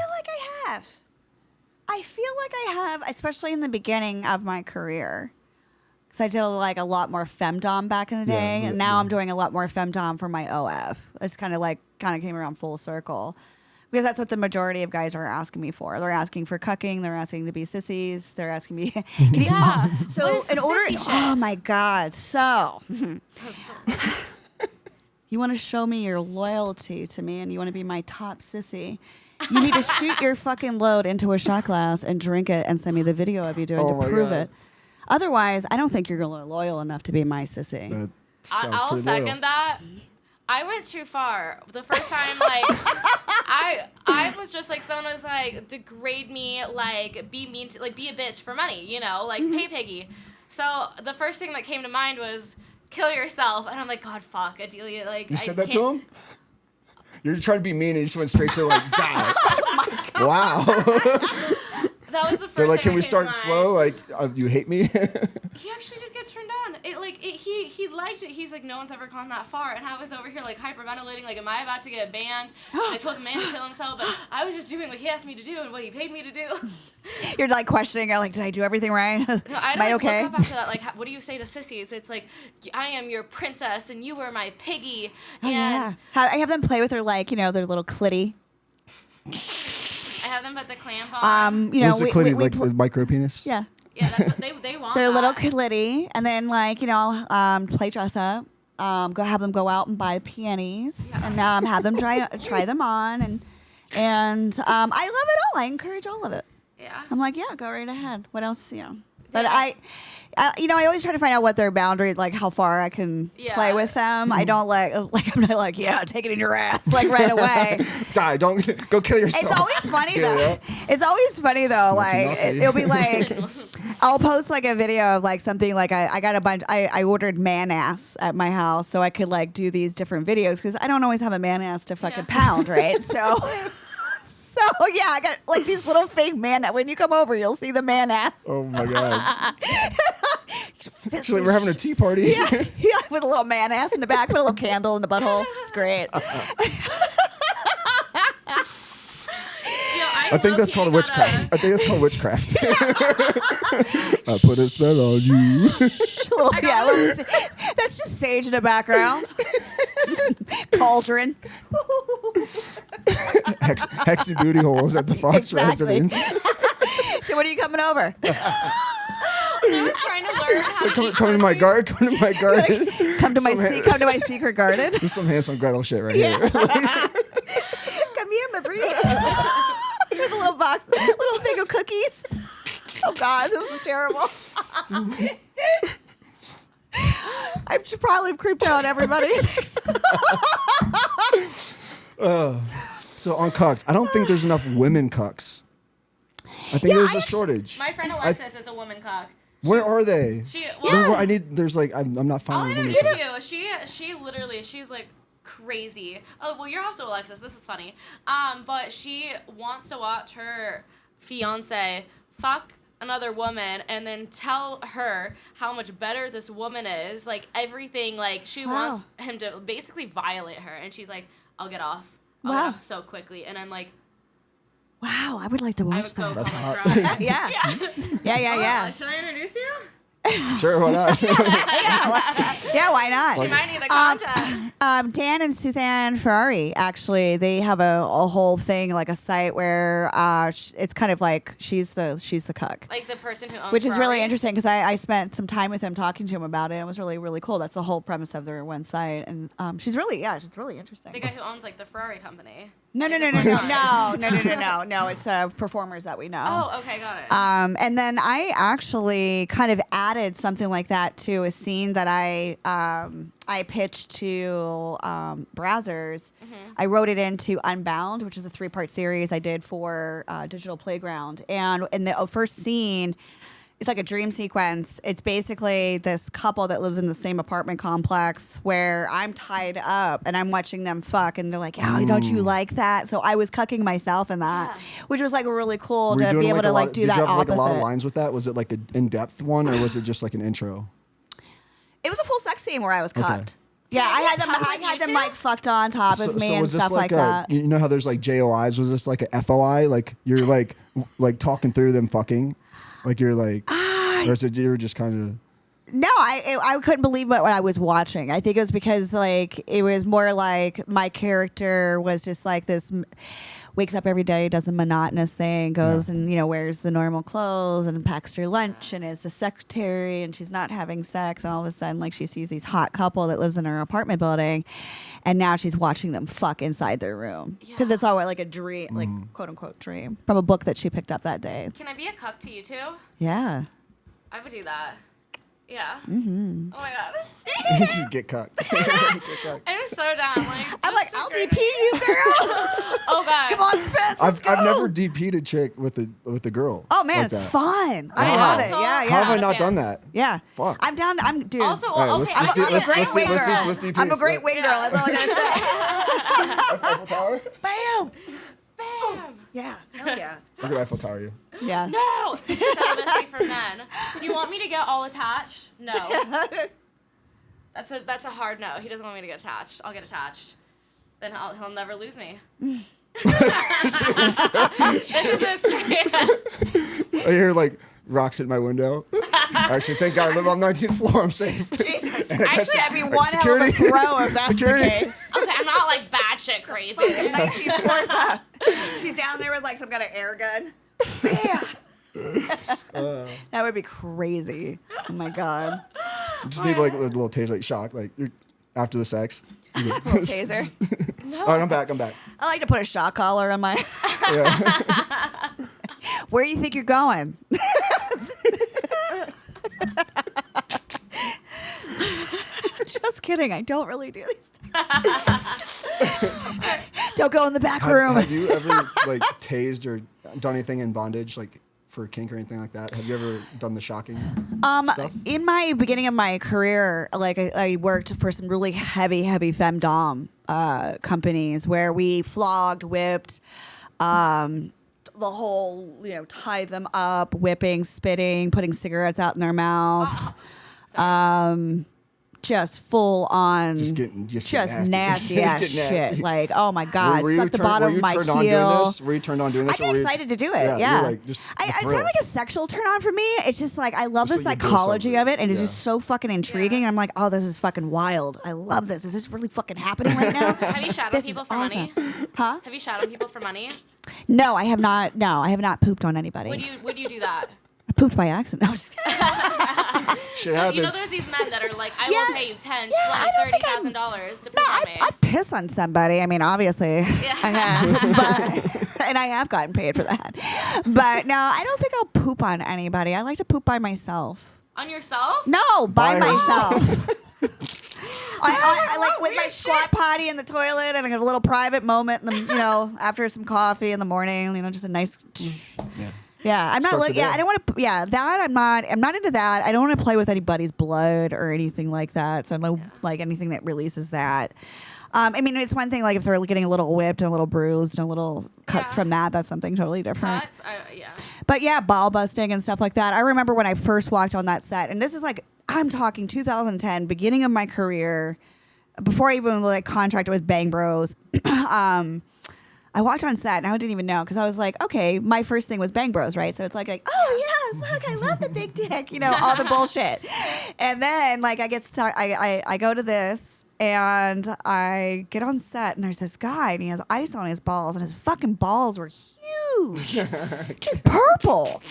I feel like I have, especially in the beginning of my career. Because I did like a lot more femdom back in the day, and now I'm doing a lot more femdom for my OF. It's kind of came around full circle. Because that's what the majority of guys are asking me for. They're asking for cucking. They're asking to be sissies. They're asking me. So what is in the order, sissy shit? oh my god! So you want to show me your loyalty to me, and you want to be my top sissy. You need to shoot your fucking load into a shot glass and drink it, and send me the video of you doing to prove it. Otherwise, I don't think you're loyal enough to be my sissy. I'll second that. I went too far. The first time, like, I was just like, someone was like, degrade me, like, be mean, to, like, be a bitch for money, like, pay piggy. So the first thing that came to mind was kill yourself, and I'm like, God, fuck, Adelia, like, You said that to him? You're trying to be mean, and you just went straight to like die. Oh my god! Wow. That was the first They're like, thing can we that came to start mind. slow? Like, you hate me? He actually did get turned on. He liked it. He's like, no one's ever gone that far. And I was over here like hyperventilating, like, am I about to get banned? And I told the man to kill himself, but I was just doing what he asked me to do and what he paid me to do. You're like questioning. You're like, did I do everything right? No, I Am I like, okay? look up after that. Like, what do you say to sissies? It's like, I am your princess and you were my piggy. Oh, And yeah. I have them play with their like, their little clitty. I have them put the clamp on. What's the clitty, like the micro penis? Yeah. Yeah, that's what they want. Their little that. clitty, and then like play dress up. Go have them go out and buy panties, and have them try them on, and I love it all. I encourage all of it. Yeah. I'm like, yeah, go right ahead. What else? But I always try to find out what their boundaries, like how far I can play with them. I don't I'm not like, yeah, take it in your ass, like right away. Die! Don't go kill yourself. It's always funny though. It's always funny though. Like it'll be like, I'll post like a video of like something like I got a bunch. I ordered man ass at my house so I could like do these different videos because I don't always have a man ass to fucking pound, right? So. So yeah, I got like these little fake man. When you come over, you'll see the man ass. Oh my god! Actually, we're having a tea party. Yeah, with a little man ass in the back, put a little candle in the butthole. It's great. I think that's called witchcraft. I think that's called witchcraft. I put a spell on you. That's just sage in the background. Cauldron. Hexy booty holes at the Fawx residence. So when are you coming over? I was trying to learn how to Come to my garden. Come to my garden. Come to my secret garden. There's some handsome Gretel shit right here. Come here, my breed. With a little box, little thing of cookies. Oh God, this is terrible. I should probably have creeped out everybody. So on cucks, I don't think there's enough women cucks. I think there's a shortage. My friend Alexis is a woman cuck. Where are they? I'm not I'll finding women. introduce you. She literally, she's like crazy. Oh, well, you're also Alexis. This is funny. But she wants to watch her fiance fuck another woman and then tell her how much better this woman is. Like everything, like she wants him to basically violate her. And she's like, I'll get off. I'll get off so quickly. And I'm like, wow, I would like to watch that. That's hot. Yeah. Should I introduce you? Sure, why not? Yeah, why not? She might need the content. Dan and Suzanne Ferrari, actually, they have a whole thing, like a site where it's kind of like she's the cuck. Like the person who owns Which is really Ferrari. interesting because I spent some time with him talking to him about it. It was really, really cool. That's the whole premise of their one site. And she's really interesting. The guy who owns like the Ferrari company. No. It's performers that we know. Oh, okay, got it. And then I actually kind of added something like that to a scene that I pitched to Brazzers. Mm-hmm. I wrote it into Unbound, which is a 3-part series I did for Digital Playground. And in the first scene, it's like a dream sequence. It's basically this couple that lives in the same apartment complex where I'm tied up and I'm watching them fuck, and they're like, "Oh, don't you like that?" So I was cucking myself in that, which was like really cool to be able to like do that opposite. Did you have like a lot of opposite. lines with that? Was it like an in-depth one, or was it just like an intro? It was a full sex scene where I was Okay. cucked. Yeah, I had them like fucked on top of me and was this stuff like that. You know how there's like JOIs? Was this like a FOI? Like you're like talking through them fucking? Like you're like, or is it you were just kind of? No, I couldn't believe what I was watching. I think it was because like it was more like my character was just like this, wakes up every day, does the monotonous thing, goes and wears the normal clothes and packs her lunch and is the secretary, and she's not having sex, and all of a sudden like she sees these hot couple that lives in her apartment building, and now she's watching them fuck inside their room because it's all like a dream, like quote unquote dream from a book that she picked up that day. Can I be a cuck to you too? Yeah. I would do that. Yeah. Mm-hmm. Oh my god. You should get cucked. I'm so down. I'm like, I'll DP you, girl. Oh god. Come on, Spence. Let's go. I've never DP'd a chick with a girl. Oh man, like it's that. fun. I Wow. love it. Also, Yeah, How have I yeah. not done that? Yeah. Fuck. I'm down. I'm dude. Also, All right, well, let's- okay. let's do- I'm a let's- great let's wing do- let's do- girl. let's DP. I'm a great wing girl. That's all I gotta say. Eiffel Tower? Bam. Bam. Yeah. Hell yeah. Look at Eiffel Tower, you. Yeah. No! Celibacy for men. Do you want me to get all attached? No. That's a hard no. He doesn't want me to get attached. I'll get attached. Then he'll never lose me. This is it. I hear like rocks hit my window. Actually, thank God I live on 19th floor. I'm safe. Jesus. And Actually, I'd be one hell of a security. throw if that's Security. the case. Okay, I'm not like batshit crazy. 19 floors up. She's down there with like some kind of air gun. Bam! That would be crazy. Oh my God. You just need like a little taser, like shock, like you're after the sex. Little taser. No. All right, I'm back. I like to put a shock collar on my. Yeah. Where do you think you're going? Just kidding. I don't really do these things. Don't go in the back room. Have you ever like tased or done anything in bondage, like for kink or anything like that? Have you ever done the shocking stuff? In my beginning of my career, like I worked for some really heavy femdom companies where we flogged, whipped, the whole, tie them up, whipping, spitting, putting cigarettes out in their mouth. Just full on, Just getting nasty ass Just getting shit. nasty. Like, oh my God, Were you suck the turned- bottom were you of my turned on doing heel. this? Were you turned on doing this? I get excited to do it. you're Yeah. like, just the It's thrill. not like a sexual turn on for me. It's just like I love the Just like you do psychology something. of it, and it's Yeah. just so fucking intriguing. Yeah. I'm like, oh, this is fucking wild. I love this. Is this really fucking happening right now? Have you shot on This people is for money? awesome. Huh? Have you shot on people for money? No, I have not. No, I have not pooped on anybody. Would you do that? I pooped by accident. I was just kidding. Shit happens. You know, there's these men that are like, I Yeah. will pay you $10,000, I don't think I'm- $30,000 to No, poop on me. I piss on somebody. I mean, obviously, Yeah. I have, but, and I have gotten paid for that. But no, I don't think I'll poop on anybody. I like to poop by myself. On yourself? No, by By myself. I like with weird my squat potty in the toilet, and I have a little private moment, in the, after some coffee in the morning. Just a nice. Yeah, I'm not Starts like. the Yeah, day. I don't want to. Yeah, that I'm not. I'm not into that. I don't want to play with anybody's blood or anything like that. So no, like anything that releases that. I mean, it's one thing like if they're getting a little whipped and a little bruised and a little cuts Yeah. from that. That's something totally different. Yeah. But yeah, ball busting and stuff like that. I remember when I first walked on that set, and this is like I'm talking 2010, beginning of my career, before I even like contracted with Bang Bros. I walked on set and I didn't even know because I was like, okay, my first thing was Bang Bros, right? So it's like, oh yeah, fuck, I love the big dick, all the bullshit. And then like I get stuck, I go to this and I get on set and there's this guy and he has ice on his balls and his fucking balls were huge, just purple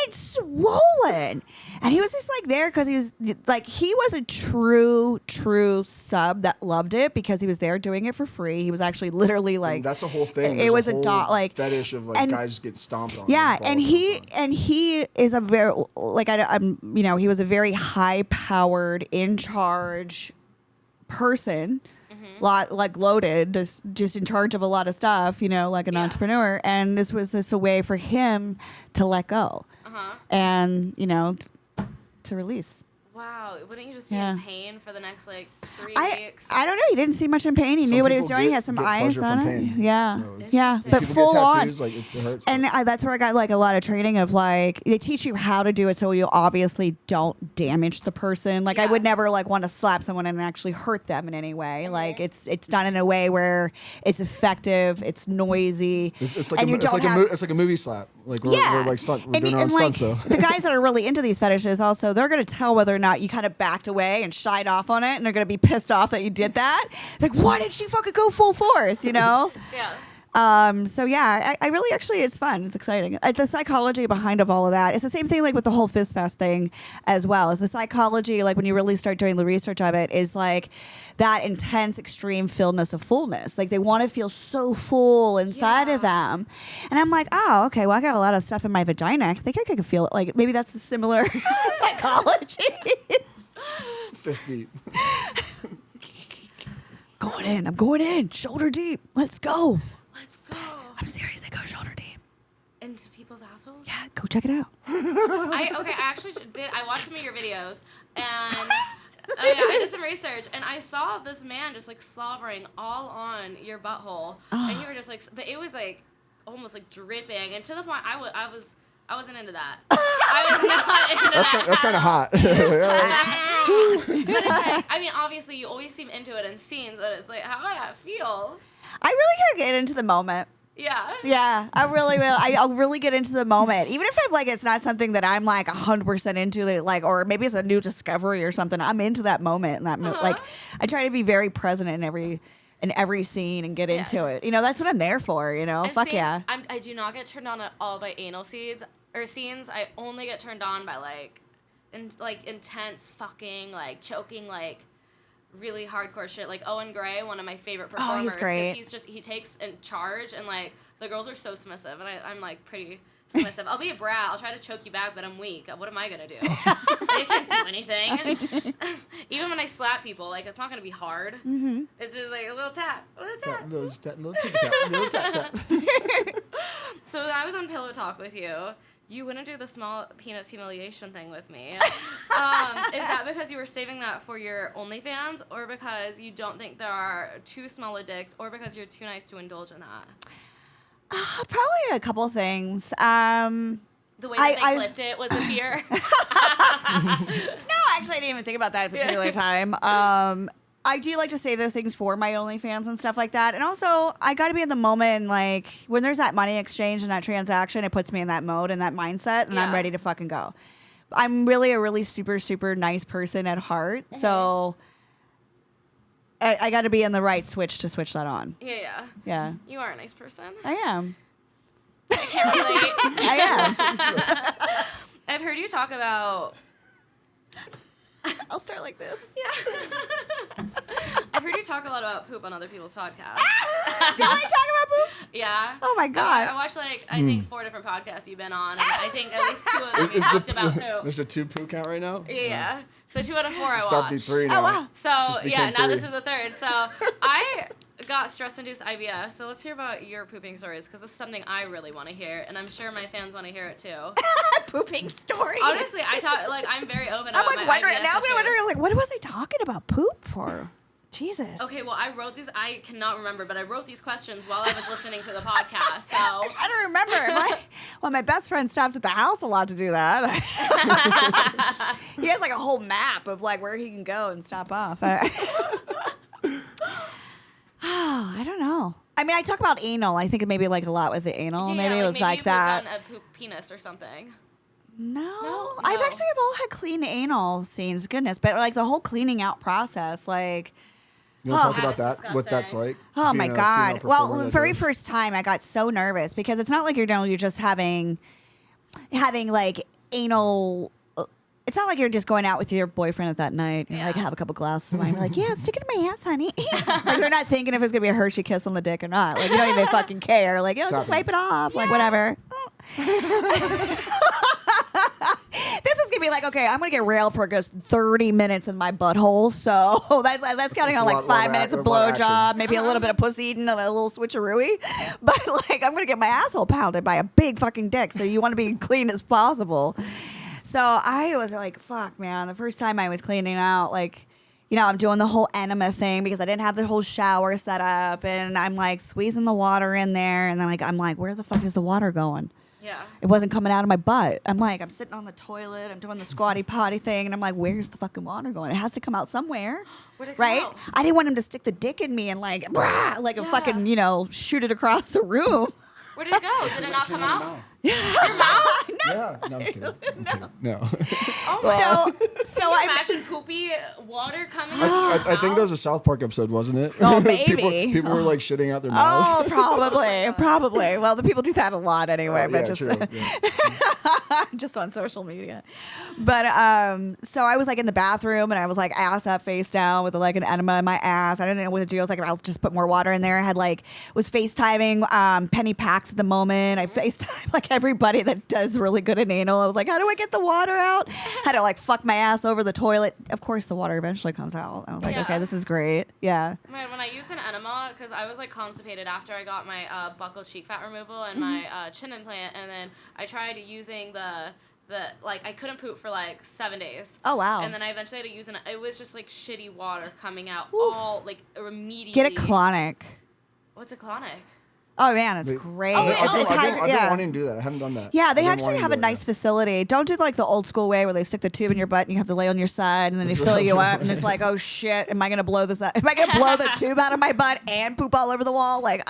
and swollen. And he was just like there because he was a true sub that loved it because he was there doing it for free. He was actually literally like, And that's the whole thing. It There's was a whole dot like fetish of like and- guys get stomped on. yeah, with balls and he is a very like I'm he was a very high powered, in charge person, like loaded, just in charge of a lot of stuff, like an entrepreneur. And this was a way for him to let go and to release. Wow. Wouldn't you just be Yeah. in pain for the next like 3 weeks? I don't know. He didn't seem much in pain. He Some knew what he was people doing. He get- had some get ice pleasure on from it. pain. Yeah, So it's- yeah, Interesting. but People full get on. tattoos, like, it hurts. And that's where I got like a lot of training of like they teach you how to do it so you obviously don't damage the person. Like I Yeah. would never like want to slap someone and actually hurt them in any way. Like it's done in a way where it's effective, it's noisy, It's like and you don't have. it's like a movie slap. Like we're like we're doing our own like, stunts though. the guys that are really into these fetishes also, they're going to tell whether or not you kind of backed away and shied off on it, and they're going to be pissed off that you did that. Like, why did she fucking go full force, Yeah. So yeah, I really actually, it's fun. It's exciting. The psychology behind of all of that. It's the same thing like with the whole Fist Fest thing as well. Is the psychology, like when you really start doing the research of it, is like that intense, extreme filledness of fullness. Like they want to feel so full inside of them. And I'm like, oh, okay, well, I got a lot of stuff in my vagina. I think I could feel it. Like maybe that's a similar psychology. Fist deep. I'm going in, shoulder deep. Let's go. Let's go. I'm serious. They go shoulder deep. Into people's assholes? Yeah, go check it out. I actually did. I watched some of your videos and I did some research and I saw this man just like slobbering all on your butthole and you were just like, but it was like almost like dripping, and to the point I wasn't into that. I was not into that. That's kind of hot. But it's like, I mean, obviously you always seem into it in scenes, but it's like, how do I feel? I really gotta get into the moment. Yeah. Yeah, I really will. I'll really get into the moment, even if I'm like it's not something that I'm like 100% into, like, or maybe it's a new discovery or something. I'm into that moment, and that like I try to be very present in every scene and get into it. You know, that's what I'm there for. You know, fuck yeah. I do not get turned on at all by anal scenes. I only get turned on by like intense fucking, like choking, like really hardcore shit. Like Owen Gray, one of my favorite performers. Oh, he's great. He takes in charge, and like the girls are so submissive, and I'm like pretty submissive. I'll be a brat. I'll try to choke you back, but I'm weak. What am I gonna do? I can't do anything. Even when I slap people, like it's not gonna be hard. Mm-hmm. It's just like a little tap, a little tap. Little tap. So when I was on Pillow Talk with you, you wouldn't do the small penis humiliation thing with me. Is that because you were saving that for your OnlyFans, or because you don't think there are too small of dicks, or because you're too nice to indulge in that? Probably a couple things. The way that they clipped it was a fear. No, actually, I didn't even think about that at a particular time. I do like to save those things for my OnlyFans and stuff like that. And also, I got to be in the moment. Like, when there's that money exchange and that transaction, it puts me in that mode and that mindset, and I'm ready to fucking go. I'm really a really super, super nice person at heart. Mm-hmm. So I got to be in the right switch to switch that on. Yeah. You are a nice person. I am. I can't relate. I am. I've heard you talk about... I'll start like this. Yeah. I've heard you talk a lot about poop on other people's podcasts. Did I talk about poop? Yeah. Oh my God. I watched I think 4 different podcasts you've been on, and I think at least 2 of them you talked about poop. There's a 2 poo count right now? Yeah. So 2 out of 4 I watched. It's about to be 3 now. Oh, wow. So now now this is the 3rd. So I got stress-induced IBS. So let's hear about your pooping stories, because this is something I really want to hear, and I'm sure my fans want to hear it too. Pooping stories. Honestly, I'm very open about my wondering IBS now. I'm issues. wondering what was I talking about poop for? Jesus. Okay, well, I wrote these. I cannot remember, but I wrote these questions while I was listening to the podcast. So I'm trying to remember. My best friend stops at the house a lot to do that. He has like a whole map of like where he can go and stop off. I don't know. I mean, I talk about anal. I think maybe like a lot with the anal. Maybe it was like that. Maybe you've done a poop penis or something. No. I've actually all had clean anal scenes. Goodness, but like the whole cleaning out process, like. You want to talk That about is that? What that's disgusting. like? Oh my God! Well, the very first. first time I got so nervous because it's not like you're just having like anal. It's not like you're just going out with your boyfriend at that night and like have a couple glasses of wine. You're like, yeah, stick it in my ass, honey. Like they're not thinking if it's gonna be a Hershey kiss on the dick or not. Like you don't even fucking care. Like just wipe it off. Like whatever. This is gonna be like, okay, I'm gonna get railed for a good 30 minutes in my butthole. So that's counting on like 5 minutes of blowjob, maybe a little bit of pussy eating, and a little switcheroo. But like, I'm gonna get my asshole pounded by a big fucking dick. So you want to be clean as possible. So I was like, fuck, man. The first time I was cleaning out, like, you know, I'm doing the whole enema thing because I didn't have the whole shower set up, and I'm like squeezing the water in there, and then like I'm like, where the fuck is the water going? Yeah. It wasn't coming out of my butt. I'm sitting on the toilet, I'm doing the squatty potty thing, and I'm like, where's the fucking water going? It has to come out somewhere. Where'd it come right? out? I didn't want him to stick the dick in me and like, brah, like a fucking, you know, shoot it across the room. Where did it go? Did it not come out? Yeah. No, I'm just kidding. No. Oh So Can you imagine poopy water coming out? I think that was a South Park episode, wasn't it? Oh, maybe. people were like shitting out their mouths. Oh, probably. Well, the people do that a lot anyway, but yeah, just true. Yeah. just on social media. But so I was like in the bathroom and I was like ass up, face down with like an enema in my ass. I didn't know what to do. I was like, I'll just put more water in there. I had like was FaceTiming Penny Pax at the moment. I FaceTime like everybody that does really good in anal. I was like, how do I get the water out? Had to like fuck my ass over the toilet. Of course, the water eventually comes out. I was like, okay, this is great. Yeah. Man, when I used an enema, because I was like constipated after I got my buccal cheek fat removal and my chin implant, and then I tried using the like I couldn't poop for like 7 days. Oh wow. And then I eventually had to use it was just like shitty water coming out all like immediately. Get a colonic. What's a colonic? Oh man, it's great. I've been yeah. wanting to do that. I haven't done that. Yeah, they I've been actually wanting have to a do nice facility. Don't do like the old school way where they stick the tube in your butt and you have to lay on your side and then they fill you up and it's like, oh shit, am I gonna blow this up? Am I gonna blow the tube out of my butt and poop all over the wall? Like,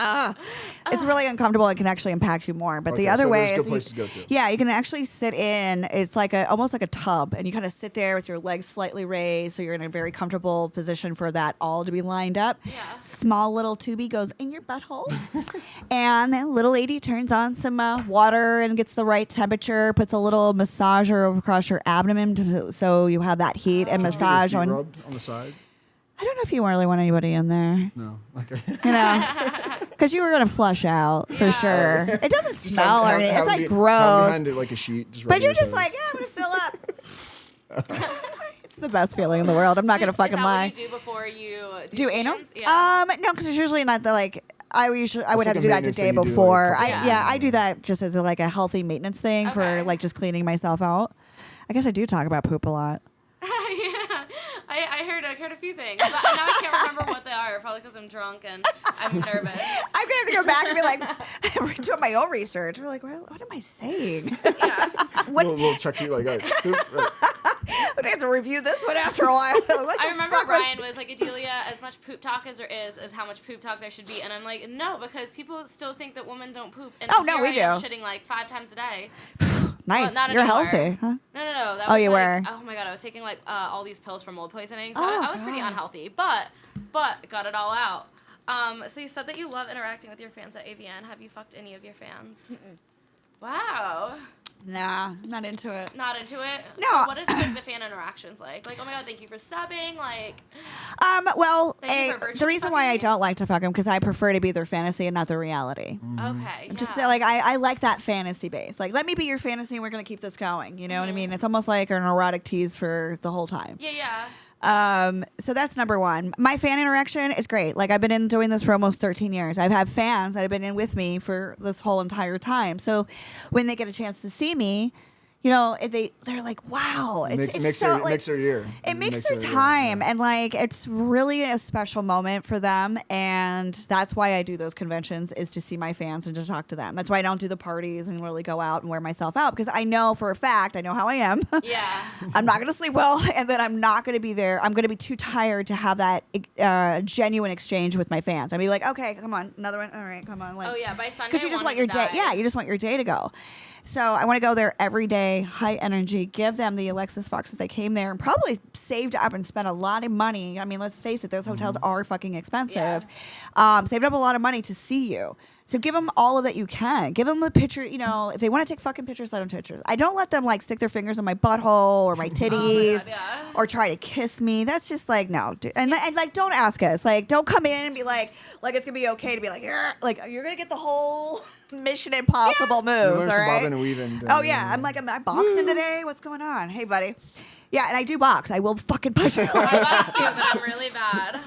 it's really uncomfortable. It can actually impact you more. But the other way is, you can actually sit in. It's like almost like a tub, and you kind of sit there with your legs slightly raised, so you're in a very comfortable position for that all to be lined up. Yeah. Small little tubey goes in your butthole, and then little lady turns on some water and gets the right temperature, puts a little massager across your abdomen so you have that heat and massage on. Rubbed on the side. I don't know if you really want anybody in there. No. Okay. You know, because you were gonna flush out for sure. It doesn't smell or anything. It's like gross. Behind it like a sheet. But you're just like, yeah, I'm gonna fill up. It's the best feeling in the world. I'm not gonna fucking lie. What you do before you do anal? Yeah. No, because it's usually not the like. I would have like to a do that the maintenance day thing you do, before. like, I do that just as like a healthy maintenance thing for like just cleaning myself out. I guess I do talk about poop a lot. Yeah, I heard a few things. But now I can't remember what they are. Probably because I'm drunk and I'm nervous. I'm gonna have to go back and be like, doing my own research. We're like, well, what am I saying? Yeah. We'll check you like, I have to review this one after a while. I remember Ryan was like, Adelia, as much poop talk as there is how much poop talk there should be. And I'm like, no, because people still think that women don't poop. And no, we do. I'm shitting like 5 times a day. Nice. Well, You're anymore. healthy, huh? No. That Oh, was you were? Oh my god, I was taking like all these pills for mold poisoning, so I was pretty unhealthy. But got it all out. So you said that you love interacting with your fans at AVN. Have you fucked any of your fans? Wow. Nah, not into it. Not into it? No. So what is the fan interactions like? Like, oh my god, thank you for subbing. Like. Well, Thank you for virtually the reason why I fucking me. don't like to fuck them because I prefer to be their fantasy and not their reality. Okay. I'm just like I like that fantasy base. Like, let me be your fantasy and we're gonna keep this going. You know what I mean? It's almost like an erotic tease for the whole time. Yeah. So that's number one. My fan interaction is great. Like, I've been doing this for almost 13 years. I've had fans that have been in with me for this whole entire time. So when they get a chance to see me, you know, they're like, wow. It's so, makes their year. It makes their time. And, like, it's really a special moment for them. And that's why I do those conventions, is to see my fans and to talk to them. That's why I don't do the parties and really go out and wear myself out. Because I know for a fact, I know how I am. Yeah. I'm not going to sleep well. And then I'm not going to be there. I'm going to be too tired to have that genuine exchange with my fans. I'd be like, okay, come on. Another one. All right, come on. Like, Oh, yeah. By Sunday, because you just want your your day. Yeah, you just want your day to go. So I want to go there every day, high energy, give them the Alexis Fawxes. They came there and probably saved up and spent a lot of money. I mean, let's face it, those hotels are fucking expensive. Yeah. Saved up a lot of money to see you. So give them all of that you can. Give them the picture, you know, if they want to take fucking pictures, let them take pictures. I don't let them like stick their fingers in my butthole or my titties or try to kiss me. That's just like, no. And like, don't ask us. Like, don't come in and be like it's going to be okay to be like, you're going to get the whole Mission Impossible moves, all right? Bobbing and weaving. Oh, yeah. I'm like, am I boxing today? What's going on? Hey, buddy. Yeah, and I do box. I will fucking push you. I box too, but I'm really bad.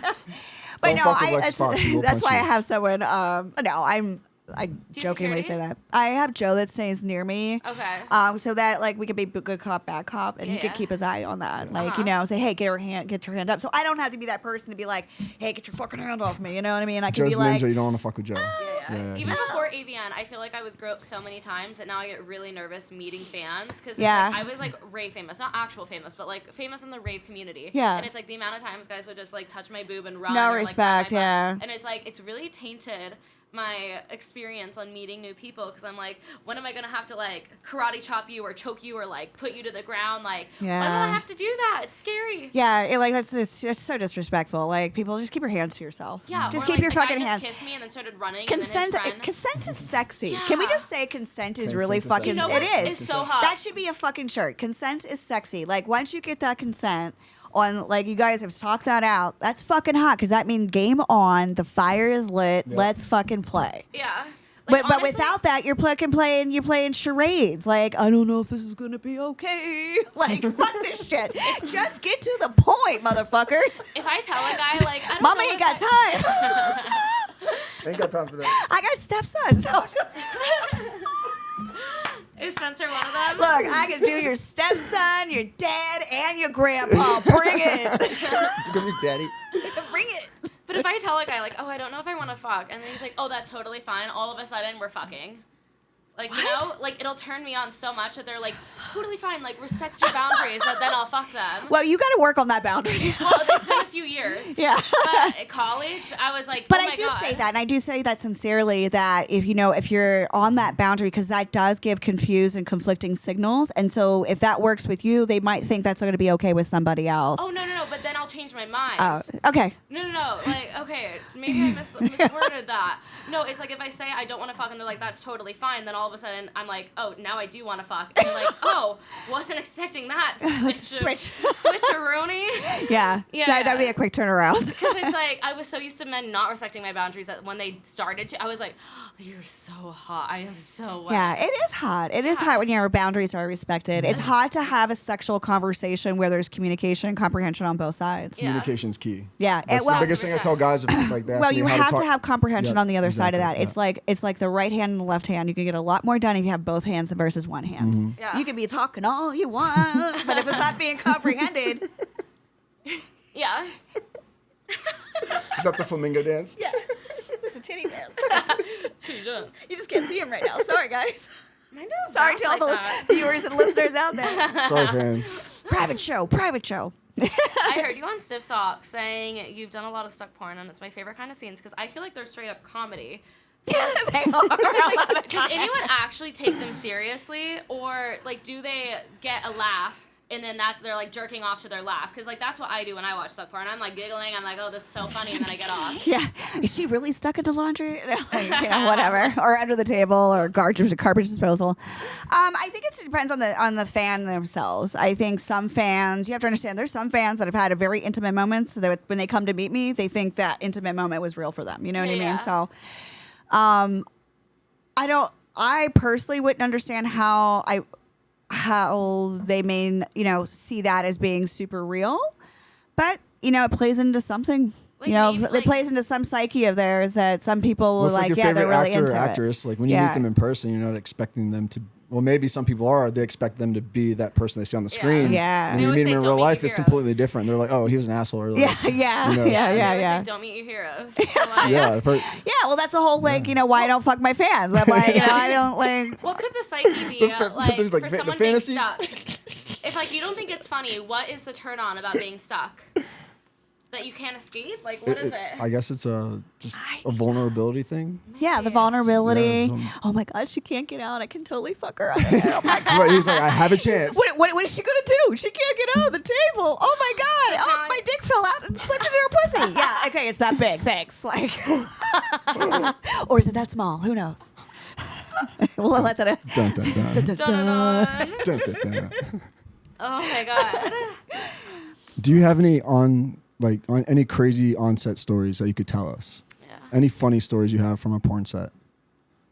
But Don't no, fuck with Alexis Fawx, she will that's punch why you. I have someone. I jokingly security? say that. I have Joe that stays near me. Okay. So that like we could be good cop, bad cop, and he could Yeah. keep his eye on that. Like, you know, say, hey, get your hand up. So I don't have to be that person to be like, hey, get your fucking hand off me. You know what I mean? I can Joe's be like, ninja. You don't want to fuck with Joe. Yeah. Even he's- before AVN, I feel like I was groped so many times that now I get really nervous meeting fans because Yeah. I was like rave famous, not actual famous, but like famous in the rave community. Yeah. And it's like the amount of times guys would just like touch my boob and run. No or, like, pat respect, my butt. yeah. And it's like it's really tainted my experience on meeting new people because I'm like, when am I gonna have to like karate chop you or choke you or like put you to the ground? Like, when will I have to do that? It's scary. yeah, that's just so disrespectful. Like, people, just keep your hands to yourself. Yeah, just or, keep like, your the guy fucking just hands. kissed me and then started running. Consent, and then his friend, consent is sexy. Can we Yeah. just say consent is Consent really is fucking? sexy. You know what? It is. It's so hot. That should be a fucking shirt. Consent is sexy. Like, once you get that consent on, like, you guys have talked that out. That's fucking hot because that means game on. The fire is lit. Yep. Let's fucking play. Yeah. Like, But honestly, without that, you're playing charades. Like, I don't know if this is gonna be okay. Like, fuck this shit. Just get to the point, motherfuckers. if I tell a guy like, I don't Mama know ain't if got time. Ain't got time for that. I got stepsons. So just Is Spencer one of them? look. I can do your stepson, your dad, and your grandpa. Bring it. Give me daddy. Bring it. But if I tell a guy, like, oh, I don't know if I want to fuck, and then he's like, oh, that's totally fine, all of a sudden, we're fucking. Like, you know? Like, it'll turn me on so much that they're like, totally fine, like, respects your boundaries, that then I'll fuck them. Well, you got to work on that boundary. Well, it's been a few years. Yeah. But at college, I was like, But oh my I do God. say that, and I do say that sincerely, that if you're on that boundary, because that does give confused and conflicting signals, and so if that works with you, they might think that's going to be okay with somebody else. Oh, no, but then I'll change my mind. Okay. No. Like, okay, maybe I misworded that. No, it's like if I say I don't want to fuck and they're like, that's totally fine, then all of a sudden I'm like, oh, now I do want to fuck. And you're like, oh, wasn't expecting that. Switcheroonie. Yeah. That'd be a quick turnaround. Because it's like, I was so used to men not respecting my boundaries that when they started to, I was like, oh, you're so hot. I am so wet. Yeah, it is hot. It is hot when your boundaries are respected. It's hot to have a sexual conversation where there's communication and comprehension on both sides. Yeah. Communication's key. Yeah. That's the biggest thing I tell guys. Like that. Well, you have to have comprehension on the other side of that. Yeah. It's like the right hand and the left hand. You can get a lot more done if you have both hands versus one hand. Mm-hmm. Yeah. You can be talking all you want, but if it's not being comprehended. Yeah. Is that the flamingo dance? Yeah. This is a titty dance. She does. You just can't see him right now. Sorry, guys. Mine don't Sorry bounce to all like the that. viewers and listeners out there. Sorry, fans. Private show. I heard you on Stiff Sock saying you've done a lot of stuck porn, and it's my favorite kind of scenes because I feel like they're straight up comedy. They are. Like, does anyone actually take them seriously, or like do they get a laugh and then they're like jerking off to their laugh? Because like that's what I do when I watch stuck porn. I'm like giggling. I'm like, oh, this is so funny, and then I get off. Yeah. Is she really stuck into laundry? Like, whatever. Or under the table or garbage disposal. I think it depends on the fan themselves. I think some fans, you have to understand, there's some fans that have had a very intimate moments that when they come to meet me, they think that intimate moment was real for them. You know what I mean? So I personally wouldn't understand how they may, see that as being super real, but it plays into something. Like It plays into some psyche of theirs that some people Well, will it's they're really actor into or actress. Like when you meet them in person, you're not expecting them to. Well, maybe some people are. They expect them to be that person they see on the screen. Yeah. When They you always meet say, them in "Don't real meet life, your it's heroes." completely different. They're like, oh, he was an asshole. Or like, Yeah. you know, Say, don't meet your heroes. Like, Yeah, I've heard. Yeah, well, that's the whole why I don't fuck my fans. I'm like, I don't like. What could the psyche be like there's, like, for the someone being fantasy? stuck? If like you don't think it's funny, what is the turn on about being stuck? That you can't escape? Like what is it? I guess it's just a vulnerability thing. Yeah, the vulnerability. Yeah, oh my God, she can't get out. I can totally fuck her out of there. Oh my God. Right, he's like, I have a chance. What is she gonna do? She can't get out of the table. Oh my God! So Oh, now my dick fell out and slipped into her pussy. Yeah, okay, it's that big. Thanks. Like, or is it that small? Who knows? We'll let that. Dun, dun, dun. Dun, dun, dun. Dun, dun, dun. Oh my God. Do you have any on any crazy on-set stories that you could tell us? Yeah. Any funny stories you have from a porn set?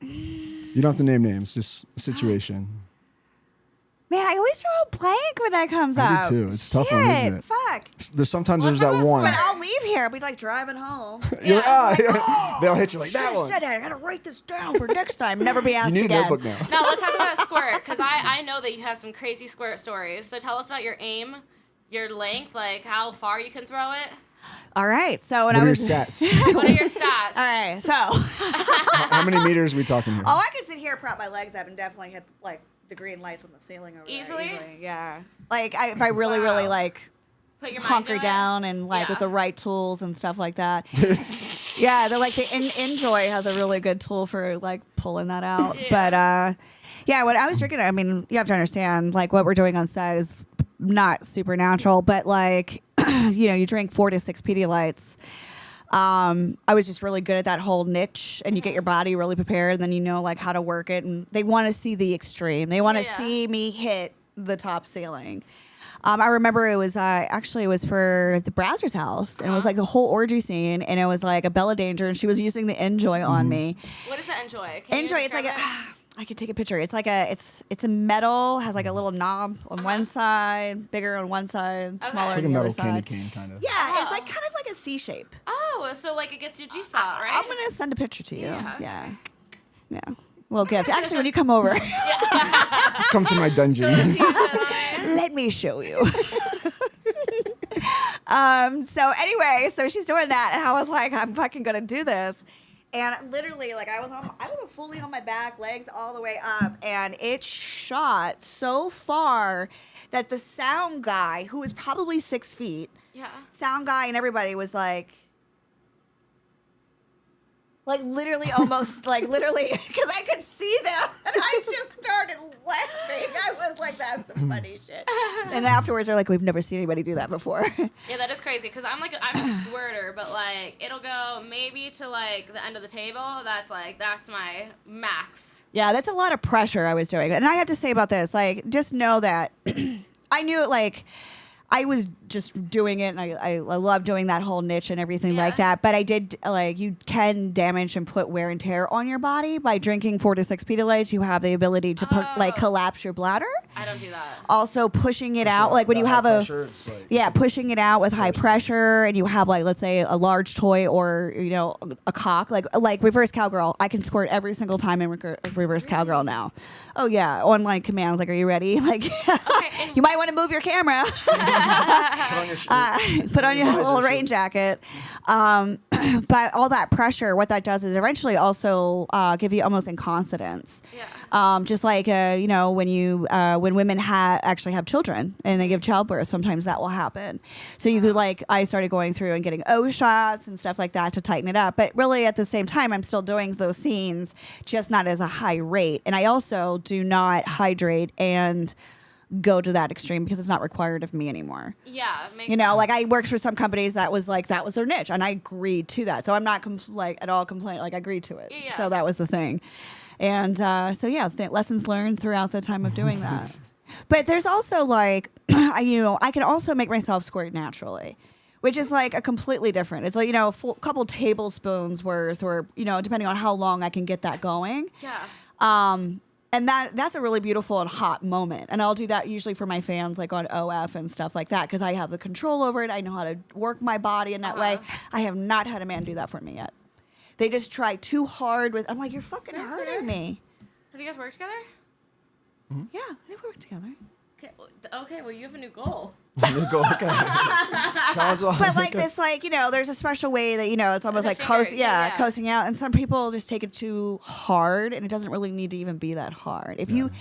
You don't have to name names, just a situation. Man, I always draw a blank when that comes I up. do too. It's a tough one, isn't it? Fuck. Sometimes Well, there's that some of us one. But I'll leave here. I'll be like driving home. You're like, Yeah. "Ah," they'll hit you like that Should've one. said it. I gotta write this down for next time. Never be asked You need again. a notebook now. Now let's talk about squirt, because I know that you have some crazy squirt stories. So tell us about your aim, your length, like how far you can throw it. All right. So when What I are your was stats? What are your stats? All right. So How many meters are we talking here? I can sit here, prop my legs up, and definitely hit like the green lights on the ceiling over there Easily? Yeah. Like if I really, Wow. really like Put your mind hunker to it. down and like Yeah. with the right tools and stuff like that. Yeah, they're like the Enjoy has a really good tool for like pulling that out. Yeah. But yeah, when I was drinking, I mean, you have to understand like what we're doing on set is not supernatural, but like you drink 4 to 6 Pedialytes. I was just really good at that whole niche, and you get your body really prepared, and then you know like how to work it, and they want to see the extreme. They want to Yeah. see me hit the top ceiling. I remember it was for the Brazzers house, and it was like the whole orgy scene, and it was like a Bella Danger, and she was using the Enjoy on me. What is the Enjoy? Can you Enjoy, it's like describe it? I could take a picture. It's like it's a metal, has like a little knob on one side, bigger on one side, Okay. smaller It's like on a the other metal candy side. cane kind of. Yeah, Oh. it's like kind of like a C shape. Oh, so like it gets your G spot, right? I'm gonna send a picture to you. Yeah. Yeah. Well, gift. Actually, when you come over, Come to my dungeon. let me show you. So anyway, so she's doing that, and I was like, I'm fucking gonna do this. And literally, like I was fully on my back, legs all the way up, and it shot so far that the sound guy, who was probably 6 feet, sound guy and everybody was like literally almost literally, because I could see them, and I just started laughing. I was like, that's some funny shit. And afterwards, they're like, we've never seen anybody do that before. Yeah, that is crazy, because I'm a squirter, but like it'll go maybe to like the end of the table. That's my max. Yeah, that's a lot of pressure I was doing. And I have to say about this, like, just know that I knew it, like, I was just doing it, and I love doing that whole niche and everything like that. But I did, like, you can damage and put wear and tear on your body by drinking 4 to 6 Pedialytes. You have the ability to collapse your bladder. I don't do that. Also, pushing it out, like when you have pushing it out with high pressure, and you have, like, let's say a large toy or a cock, like reverse cowgirl. I can squirt every single time in reverse cowgirl now. Oh yeah, on like commands. Like, are you ready? Like, okay, you might want to move your camera. Put on your little rain jacket. But all that pressure, what that does is eventually also give you almost incontinence. Yeah. Just like when women actually have children and they give childbirth, sometimes that will happen. So you could I started going through and getting O shots and stuff like that to tighten it up. But really at the same time, I'm still doing those scenes, just not as a high rate. And I also do not hydrate and go to that extreme because it's not required of me anymore. Yeah, makes sense. Like I worked for some companies that was their niche, and I agreed to that. So I'm not at all complaining. Like I agreed to it. Yeah. So that was the thing. And lessons learned throughout the time of doing that. But there's also I can also make myself squirt naturally, which is like a completely different. It's like a couple tablespoons worth, or depending on how long I can get that going. Yeah. And that's a really beautiful and hot moment. And I'll do that usually for my fans, like on OF and stuff like that, because I have the control over it. I know how to work my body in that way. I have not had a man do that for me yet. They just try too hard with. I'm like, you're fucking hurting me. Have you guys worked together? Mm-hmm. Yeah, we've worked together. Okay, well, you have a new goal. But like this, there's a special way that it's almost like coasting out, and some people just take it too hard, and it doesn't really need to even be that hard. If you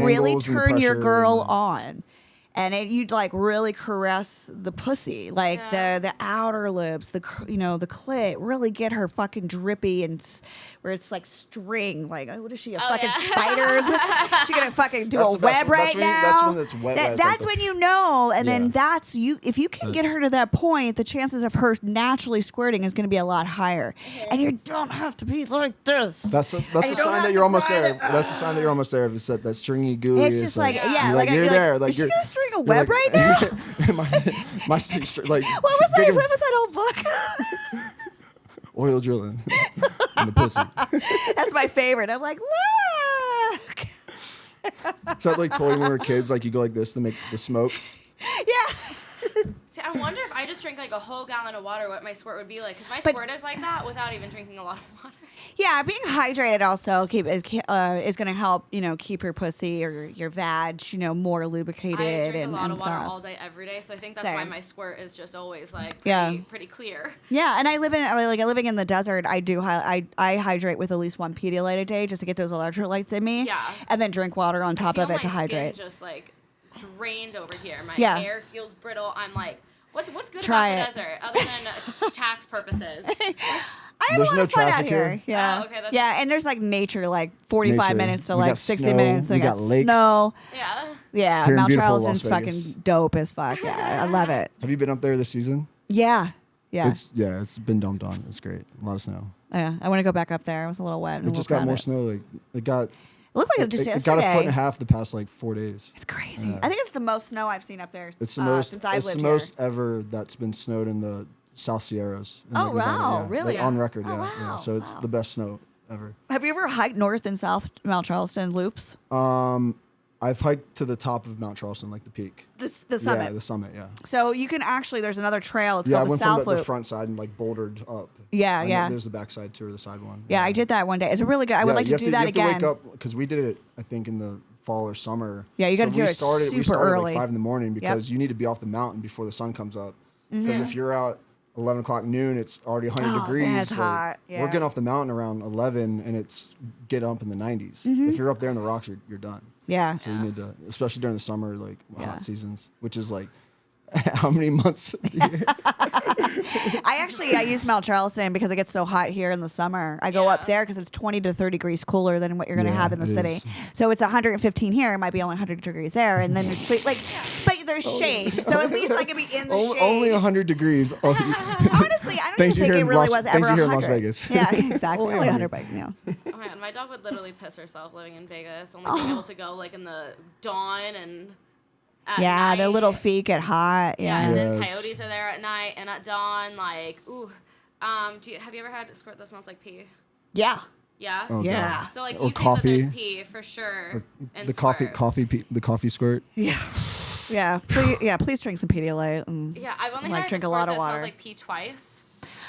really turn your girl on, and you'd really caress the pussy, the outer lips, the clit, really get her fucking drippy and where it's like string. Like, what is she, a fucking spider? She gonna fucking do a web right now? That's when it's wet. That's when and then that's you. If you can get her to that point, the chances of her naturally squirting is going to be a lot higher. Mm-hmm. And you don't have to be like this. That's a sign that you're almost there. That's a sign that you're almost there. It's that stringy gooey. It's just you're there. Is she gonna string a web right now? my like. What was that old book? Oil drilling in the pussy. That's my favorite. I'm like, look. Is that like toy when we were kids? Like you go like this to make the smoke. Yeah. See, I wonder if I just drank like a whole gallon of water, what my squirt would be like. Because my squirt is like that without even drinking a lot of water. Yeah, being hydrated also is going to help, keep your pussy or your vag, more lubricated. I drink a lot of water stuff. all day, every day. So I think that's why my squirt is just always pretty clear. Yeah, and living in the desert, I hydrate with at least 1 Pedialyte a day just to get those electrolytes in me. Yeah. And then drink water on top of it to hydrate. Just drained over here. My hair feels brittle. I'm like, what's good about the desert other than tax purposes? I have a lot of fun out here. Yeah. Oh, okay, and there's nature, 45 minutes to 60 minutes. And we got snow. Yeah. Yeah. Mount Charleston's fucking dope as fuck. Yeah, I love it. Have you been up there this season? Yeah. Yeah. It's been dumped on. It's great. A lot of snow. Yeah, I want to go back up there. It was a little wet. It just got more snow. It looked like it just yesterday. It got a foot and a half the past 4 days. It's crazy. I think it's the most snow I've seen up there since I've lived here. It's the most ever that's been snowed in the South Sierras. Oh, wow. Really? On record, yeah. Wow. Yeah. So it's the best snow ever. Have you ever hiked north and south Mount Charleston loops? I've hiked to the top of Mount Charleston, the peak. The summit? Yeah, the summit, yeah. So you can there's another trail. It's called the South Loop. Yeah, I went from the front side and bouldered up. Yeah, and there's the back side too, or the side one. Yeah, I did that one day. It's really good. I would like to do that again. You have to wake up, because we did it, I think, in the fall or summer. Yeah, you got to do it we started super early. At 5 in the morning because you need to be off the mountain before the sun comes up. Because if you're out 11 o'clock noon, it's already 100 degrees. Man, it's hot. Yeah. We're getting off the mountain around 11, and it's get up in the 90s. If you're up there in the rocks, you're done. Yeah. So you need to, especially during the summer, like hot seasons, which is like how many months of the year? I use Mount Charleston because it gets so hot here in the summer. I go up there because it's 20 to 30 degrees cooler than what you're going to have in the city. So it's 115 here. It might be only 100 degrees there. And then there's but there's shade. So at least I can be in the shade. Only 100 degrees. Honestly, I don't even think it really was ever 100. Thanks you here in Las Vegas. Yeah, exactly. Only 100. Oh my God, my dog would literally piss herself living in Vegas. Only being able to go like in the dawn and at night. Their little feet get hot. And then coyotes are there at night and at dawn. Like, ooh. Have you ever had a squirt that smells like pee? Yeah. Yeah. Oh, Yeah. God. So like Or you coffee. think that there's pee for sure. And The squirt. coffee squirt. Yeah. Please drink some Pedialyte. And, Yeah, I've only like, had drink a a lot squirt of that water. smells like pee twice.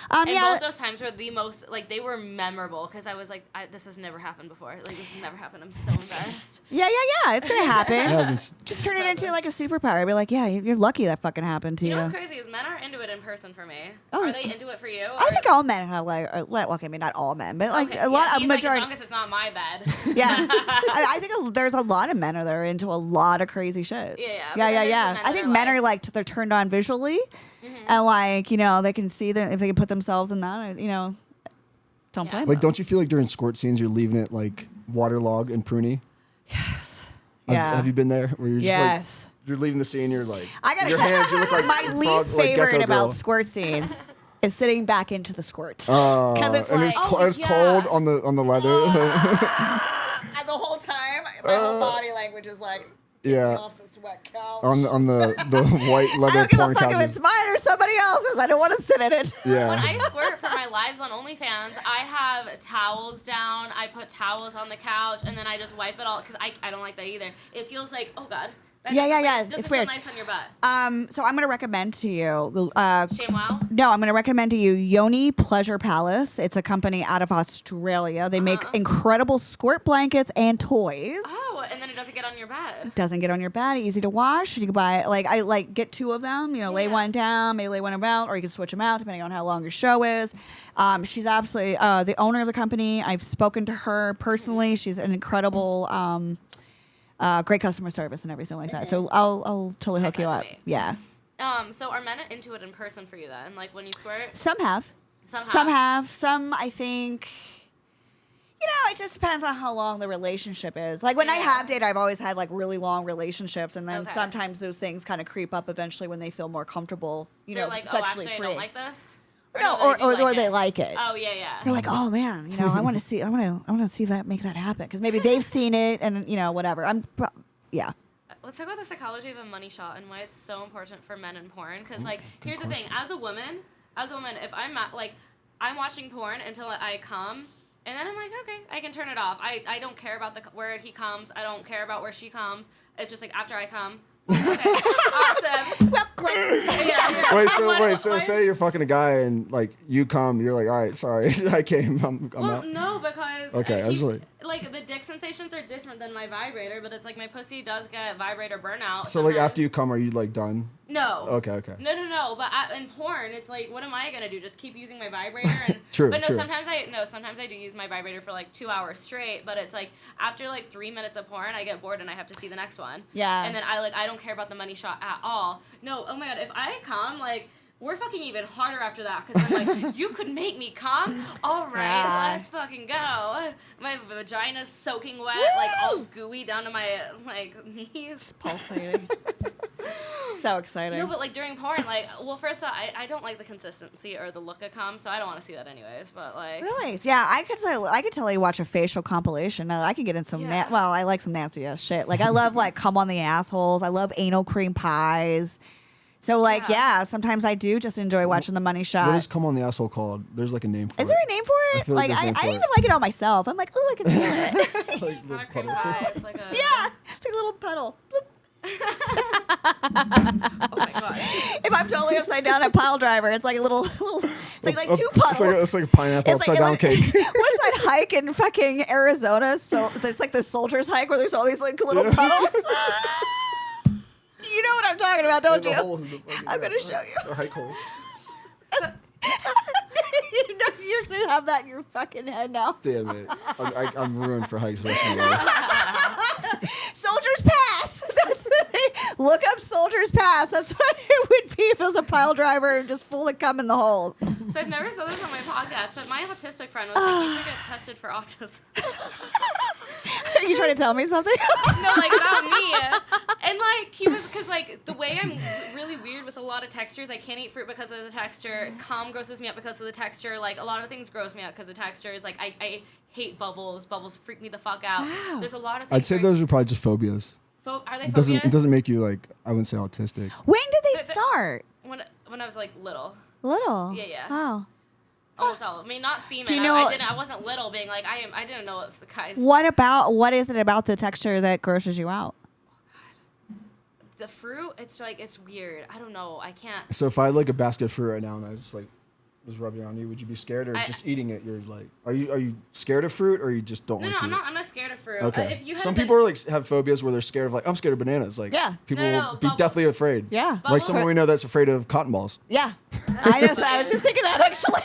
And yeah. both those times were the most, like, they were memorable because I was like, this has never happened before. Like, this has never happened. I'm so embarrassed. Yeah. It's gonna happen. happens. Just turn it into like a superpower. Be like, yeah, you're lucky that fucking happened to you. You know what's crazy is men are into it in person for me. Oh. Are they into it for you? I think all men have okay, maybe not all men, but like a lot, he's majority. Like, as long as it's not my bed. Yeah, I think there's a lot of men that are into a lot of crazy shit. Yeah. But then there's the men I that think are men like- are like they're turned on visually, and like they can see that if they can put themselves in that, don't blame Like, them. don't you feel like during squirt scenes you're leaving it like waterlogged and pruny? Yes. Have you been there? Where you're just Yes. like, you're leaving the scene, you're like, I gotta your tell hands, you look like my frog, least like favorite gecko about girl. squirt scenes is sitting back into the squirt because it's and like it's cold on the leather. and the whole time my whole body language is like Yeah. off this wet couch. on the white I leather don't give a porn fuck if couch. it's mine or somebody else's. I don't want to sit in it. Yeah. When I squirt for my lives on OnlyFans, I have towels down. I put towels on the couch, and then I just wipe it all because I don't like that either. It feels like, oh God. That Yeah. Doesn't It's feel weird. nice on your butt. So I'm gonna recommend to you. Shame wow. No, I'm going to recommend to you Yoni Pleasure Palace. It's a company out of Australia. They make incredible squirt blankets and toys. Oh, and then it doesn't get on your bed. Doesn't get on your bed, easy to wash. You can buy get two of them, lay one down, maybe lay one about, or you can switch them out depending on how long your show is. She's absolutely the owner of the company. I've spoken to her personally. She's an incredible great customer service and everything like that. So I'll totally hook you that to up. me. Yeah. So are men into it in person for you then? Like when you squirt? Some have. Some have. Some, I think, it just depends on how long the relationship is. Like when I have dated, I've always had like really long relationships, and then sometimes those things kind of creep up eventually when they feel more comfortable, They're like, sexually actually, free. I don't like this. Or they like it. Oh yeah. You're like, oh man, I want to see, I want to see that, make that happen, because maybe they've seen it, and whatever. Yeah. Let's talk about the psychology of a money shot and why it's so important for men in porn. Because like, here's the thing: as a woman, if I'm watching porn until I come, and then I'm like, okay, I can turn it off. I don't care about where he comes. I don't care about where she comes. It's just like after I come. Okay, awesome. Well, click. Yeah. Wait, so say you're fucking a guy and like you come, you're like, all right, sorry, I came, I'm Well, out. no, because Okay, I was like the dick sensations are different than my vibrator, but it's like my pussy does get vibrator burnout. So like sometimes. after you come, are you like done? No. Okay. No. But in porn, it's like, what am I gonna do? Just keep using my vibrator? And True. But no, true. sometimes I do use my vibrator for like 2 hours straight. But it's like after like 3 minutes of porn, I get bored and I have to see the next one. Yeah. And then I don't care about the money shot at all. No. Oh my God. If I come, like, we're fucking even harder after that because I'm like, you could make me come? All right, let's fucking go. My vagina's soaking wet, like all gooey down to my like knees. Pulsating. So exciting. No, but like during porn, like, well, first of all, I don't like the consistency or the look of cum, so I don't want to see that anyways. But like, Really? Yeah, I could tell you watch a facial compilation. I could get in some. Yeah. I like some nasty ass shit. Like I love like cum on the assholes. I love anal cream pies. So like sometimes I do just enjoy watching the money shot. What is come on the asshole called? There's like a name for it. Is there a name for I it? feel Like like I there's a name for even it. like it on myself. I'm like, oh, I can feel it. it's not a cream pie. It's like a Yeah, it's like a little pedal. Bloop. Oh my God. If I'm totally upside down at pile driver, it's like a little it's like two puddles. It's like a pineapple It's upside down cake. What's that hike in fucking Arizona? So it's like the soldiers hike where there's all these like little puddles. You know what I'm talking about, don't The you? holes in the fucking- I'm gonna show you. The hike holes. You're gonna have that in your fucking head now. Damn it. I'm ruined for hikes the rest of my life. Soldier's Pass. That's the thing. Look up Soldier's Pass. That's what it would be if it was a pile driver just full of cum in the holes. So I've never said this on my podcast, but my autistic friend was like, you should get tested for autism. Are you trying to tell me something? No, like about me. And like he was, cause like the way I'm really weird with a lot of textures. I can't eat fruit because of the texture. Cum grosses me out because of the texture. Like a lot of things gross me out because of textures. Like I hate bubbles. Bubbles freak me the fuck out. Wow. There's a lot of things. I'd say those are probably just phobias. Are they It phobias? doesn't make you like, I wouldn't say autistic. When did they start? When I was like little. Little. Yeah. Oh. Almost all. I mean, not semen. Do you know- I wasn't little, being like I didn't know what guys. What is it about the texture that grosses you out? The fruit, it's like it's weird. I don't know. I can't. So if I had like a basket of fruit right now and I just like was rubbing it on you, would you be scared, or just eating it? You're like, are you scared of fruit, or you just don't No, like to eat? I'm not scared of fruit. Okay. If you had Some been- people are like have phobias where they're scared of like, I'm scared of bananas. Like, Yeah. people No, will be bubble- deathly afraid. Yeah. Like Bubble- someone we know that's afraid of cotton balls. Yeah. I know. So I was just thinking that actually.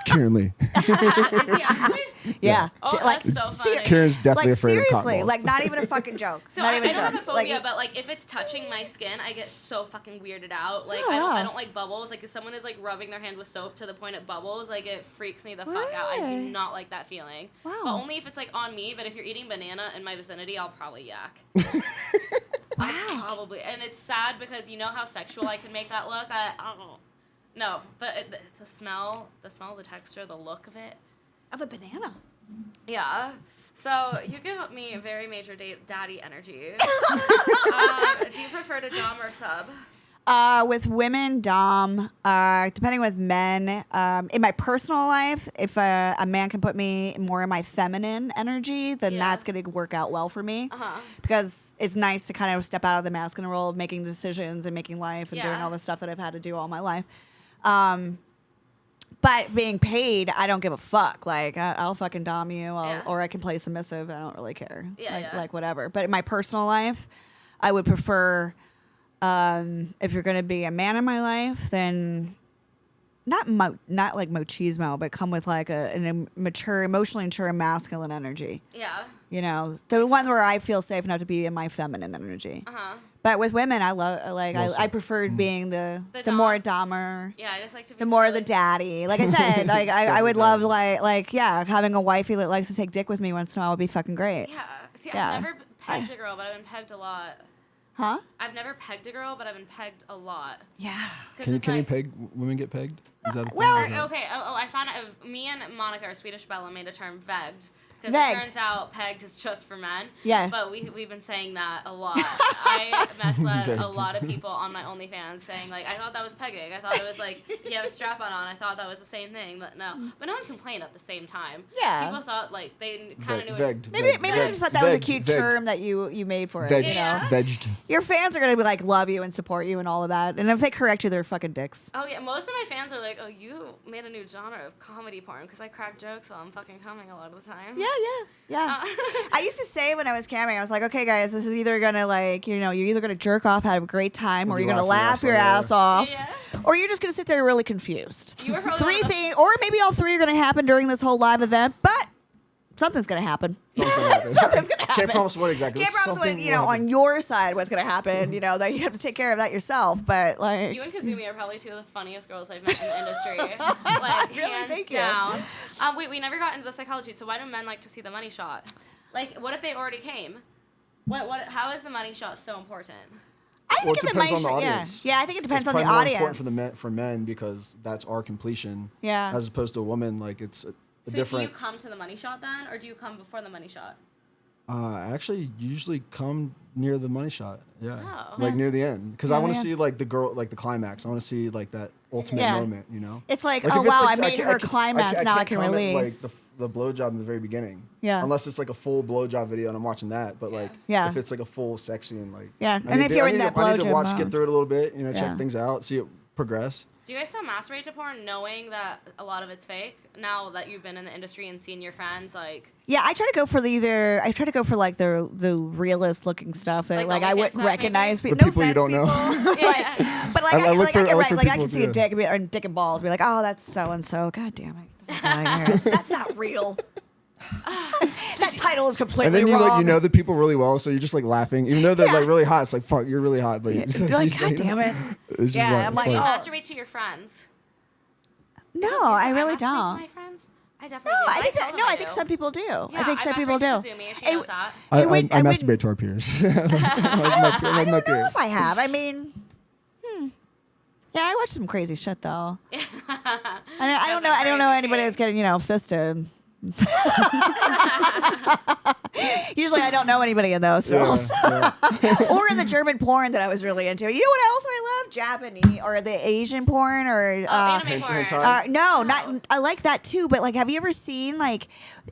Karen Lee. Is he actually? Yeah. Oh, that's so funny. Karen's deathly like afraid of cotton seriously, balls. like not even a fucking joke. So not I even a don't joke. have a phobia, Like, but like if it's touching my skin, I get so fucking weirded out. Like Oh, I wow. don't like bubbles. Like if someone is like rubbing their hand with soap to the point it bubbles, like it freaks me the fuck out. I do Really? not like that feeling. Wow. But only if it's like on me. But if you're eating banana in my vicinity, I'll probably yak. wow. Probably, and it's sad because you know how sexual I can make that look. I don't. No, but the smell, the texture, the look of it. Of a banana. Yeah. So you give me very major daddy energy. Do you prefer to dom or sub? With women, dom. Depending with men, in my personal life, if a man can put me more in my feminine energy, then Yeah. that's going to work out well for me. Uh-huh. Because it's nice to kind of step out of the masculine role of making decisions and making life and doing Yeah. all the stuff that I've had to do all my life. But being paid, I don't give a fuck. Like I'll fucking dom you, Yeah. or I can play submissive. I don't really care. Yeah, like whatever. But in my personal life, I would prefer. If you're gonna be a man in my life, then not like machismo, but come with like an mature, emotionally mature, masculine energy. Yeah. You know, the one where I feel safe enough to be in my feminine energy. Uh-huh. But with women, I love like Well I said. preferred being the dom. more dommer. Yeah, I just like to be The more the really- daddy, like I said, like I would love like having a wifey that likes to take dick with me once in a while would be fucking great. Yeah. See, Yeah. I've never pegged a girl, but I've been pegged a lot. Huh? I've never pegged a girl, but I've been pegged a lot. Yeah. 'Cause Can you it's like, peg women get pegged? Is that a thing? Well, Or is that- Okay. I found out. Me and Monica, our Swedish Bella, made a term "vegged" because Vegged. it turns out pegged is just for men. Yeah. But we've been saying that a lot. I misled a Vegged. lot of people on my OnlyFans saying like I thought that was pegging. I thought it was like you have a strap on. I thought that was the same thing, but no. But no one complained at the same time. Yeah. People thought like they kind of knew. Vegged. Maybe vegged, they vegged, just thought that was a vegged, cute vegged, term that you made for it. Vegged. You know? Yeah. Vegged. Your fans are gonna be like love you and support you and all of that. And if they correct you, they're fucking dicks. Oh yeah, most of my fans are like, "Oh, you made a new genre of comedy porn," because I crack jokes while I'm fucking coming a lot of the time. Yeah. I used to say when I was camming, I was like, okay, guys, this is either gonna like, you know, you're either gonna jerk off, have a great time, or Or you're you gonna laugh laugh your your ass ass off, Yeah. or you're just gonna sit there really confused. You were probably Three one of the- things, or maybe all three are gonna happen during this whole live event, but something's gonna happen. Something's gonna happen. Something's gonna happen. Can't promise what exactly. Can't promise Something what, you will know, happen. on your side what's gonna happen. You know that you have to take care of that yourself. But like, You and Kazumi are probably two of the funniest girls I've met in the industry. Like, Really? hands Thank you. down. We never got into the psychology, so why do men like to see the money shot? Like, what if they already came? How is the money shot so important? I Well, think it it's a depends nice. on the Yeah, audience. yeah. I think it depends It's on the probably more audience. important for men because that's our completion. Yeah. As opposed to a woman, like it's a So different. do you come to the money shot then, or do you come before the money shot? I actually usually come near the money shot. Yeah. Oh. Like near the end, because I Yeah, want to yeah. see like the girl, like the climax. I want to see like that ultimate Yeah. moment. You know. It's like, Like, oh if it's, wow, like, I made her climax. Now I can't can comment, release. Like the blowjob in the very beginning. Yeah. Unless it's like a full blowjob video and I'm watching that, but like Yeah. if it's like a full sex scene, like Yeah, I and need if to- you're I in need that to, I need to blowjob watch, mode. get through it a little bit, you know, Yeah. check things out, see it progress. Do you guys still masturbate to porn knowing that a lot of it's fake? Now that you've been in the industry and seen your friends, like... Yeah, I try to go for like the realest looking stuff that Like I OnlyFans wouldn't stuff, recognize. maybe? No The people you offense, don't know. people. But like I look for I people can see a too. dick or dick and balls, be like, oh, that's so and so. God damn it, get the fuck outta here. That's not real. That title is completely And then you wrong. like know the people really well, so you're just like laughing, even though they're Yeah. like really hot. It's like fuck, you're really hot, but You're like, God damn it. It's just Yeah, I'm Do like, you oh. masturbate to your friends? No, Is it weird I that really masturbate don't. To my friends? I No, definitely do. I think tell that, them no, I do. think some people do. Yeah, I think some people do. masturbate to Kazumi, she knows that. I would- I would- masturbate to our peers. I don't know if I have. I mean, yeah, I watch some crazy shit though. I don't know. I don't know anybody that's getting fisted. Usually, I don't know anybody in those films, or in the German porn that I was really into. You know what else I love? Japanese or the Asian porn or Anime porn. no, not. I like that too. But like, have you ever seen like?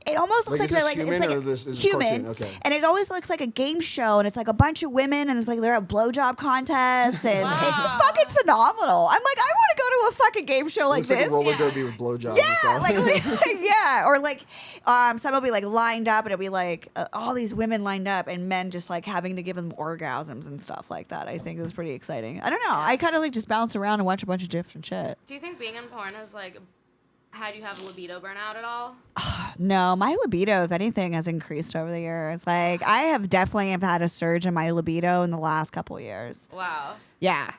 It almost looks Like, like is they're this like human it's or like this is human, cartoon? Okay. and it always looks like a game show, and it's like a bunch of women, and it's like they're at blowjob contests, and Wow. it's fucking phenomenal. I'm like, I want to go to a fucking game show like Looks this. like a roller derby with blowjobs. Yeah, and stuff. yeah, or like some will be like lined up, and it'll be like all these women lined up, and men just like having to give them orgasms and stuff like that. I think is pretty exciting. I don't know. I kind of like just bounce around and watch a bunch of different shit. Do you think being in porn has like had you have libido burnout at all? No, my libido, if anything, has increased over the years. Like I have definitely had a surge in my libido in the last couple of years. Wow. Yeah.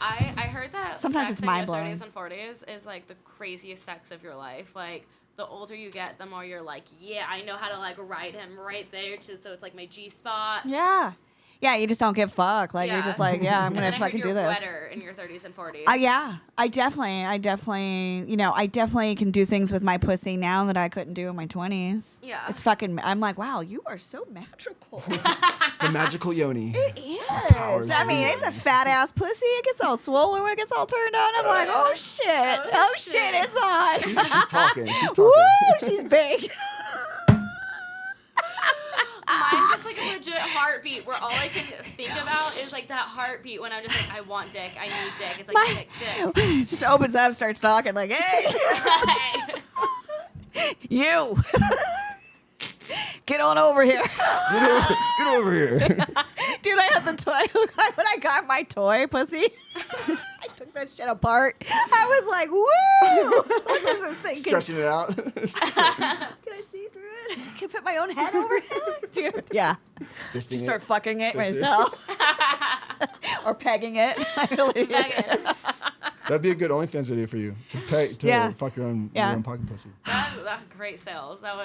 I heard that Sometimes sex it's in your mind-blowing. 30s and 40s is like the craziest sex of your life. Like the older you get, the more you're like, yeah, I know how to like ride him right there so it's like my G spot. Yeah. Yeah, you just don't give fuck. Like you're just like, yeah, I'm And gonna then I heard fucking do you're this. wetter in your 30s and 40s. Yeah, I definitely, I definitely can do things with my pussy now that I couldn't do in my 20s. Yeah. It's fucking, I'm like, wow, you are so magical. The magical yoni. It powers is. I mean, of it's a fat ass pussy. It gets all swollen when it gets all turned on. I'm like, oh shit. Oh shit, it's on. She's talking. She's talking. Woo, she's big. Mine gets like a legit heartbeat where all I can think about is like that heartbeat when I'm just like, I want dick, I need dick. It's like dick. It just opens up, starts talking like, hey, you. Get on over here. Get over here. Dude, I had the toy. When I got my toy pussy, I took that shit apart. I was like, woo! What does this thing? Stretching it out. Can I see through it? Can I put my own head over it? Dude, yeah. Fisting Just it. start fucking it Fisting. myself. Or pegging it. Megan. That'd be a good OnlyFans video for you. To Yeah. fuck your own pocket pussy. That's great sales. That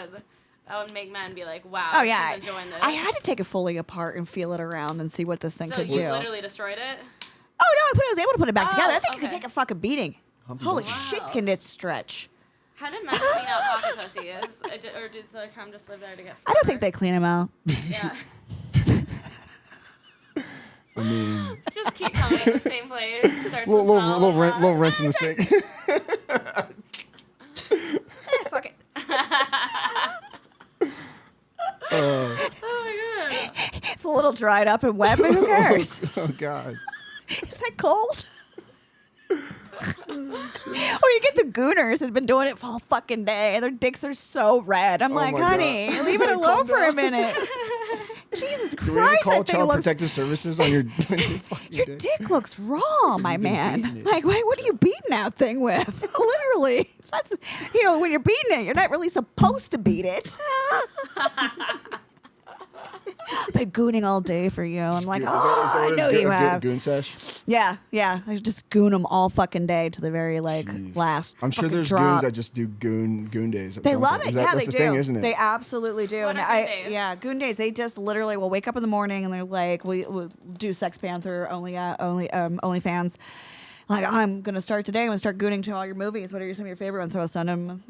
would make men be like, wow, Oh, yeah. she's enjoying this. I had to take it fully apart and feel it around and see what this thing so could you do. literally destroyed it? Oh, no, I was able to put it back together. I think it could okay. take a fucking beating. Holy shit, Wow. can it stretch? How did men clean out pocket pussies? Or did the cum just live there to get I don't think they clean them out. Yeah. I mean, Just keep coming in the same place. Starts to smell little rinse in the sink. Fuck it. Oh my god. It's a little dried up and wet, but who cares? Oh God. Is that cold? Or you get the gooners that have been doing it for all fucking day, and their dicks are so red. I'm like, my honey, God. leave it alone Calm for a down. minute. Jesus Do we need to Christ, call that thing Child looks. Protective Services on your fucking Your dick looks raw, my You've been man. beating it. Like, what are you beating that thing with? Literally. That's, when you're beating it, you're not really supposed to beat it. I've been gooning all day for you. I'm like, Is oh, that I what know it is? you have. Goon sesh? Yeah. I just goon them all fucking day to the very Jeez. last. I'm sure fucking there's drop. goons that just do goon days. They don't love it. That's They the do. thing, isn't it? They absolutely do. What And are goon days? yeah, goon days. They just literally will wake up in the morning and they're like, we'll do Sex Panther OnlyFans. Like, I'm gonna start today. I'm gonna start gooning to all your movies. What are some of your favorite ones? So I'll send them,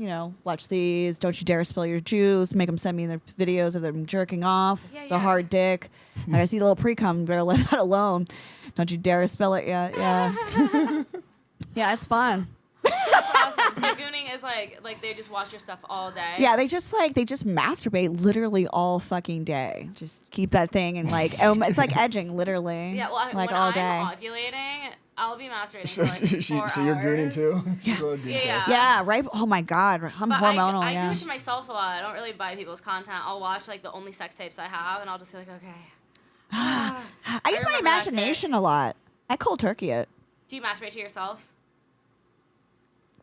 watch these. Don't you dare spill your juice. Make them send me their videos of them jerking off. Yeah, the yeah. hard dick. Like, I see the little pre-cum. Better leave that alone. Don't you dare spill it yet. Yeah. Yeah, it's fun. That's awesome. So gooning is like they just watch your stuff all day. Yeah, they just masturbate literally all fucking day. Just keep that thing and it's like edging literally. Yeah, well, like when all I'm day. ovulating, I'll be masturbating for like 4 so you're gooning hours. too? She's a little goon Yeah. sex. Yeah, right. Oh my God, I'm But hormonal. I yeah. do it to myself a lot. I don't really buy people's content. I'll watch like the only sex tapes I have, and I'll just be like, okay. I use my remember that imagination a lot. I cold turkey it. Do you masturbate to yourself?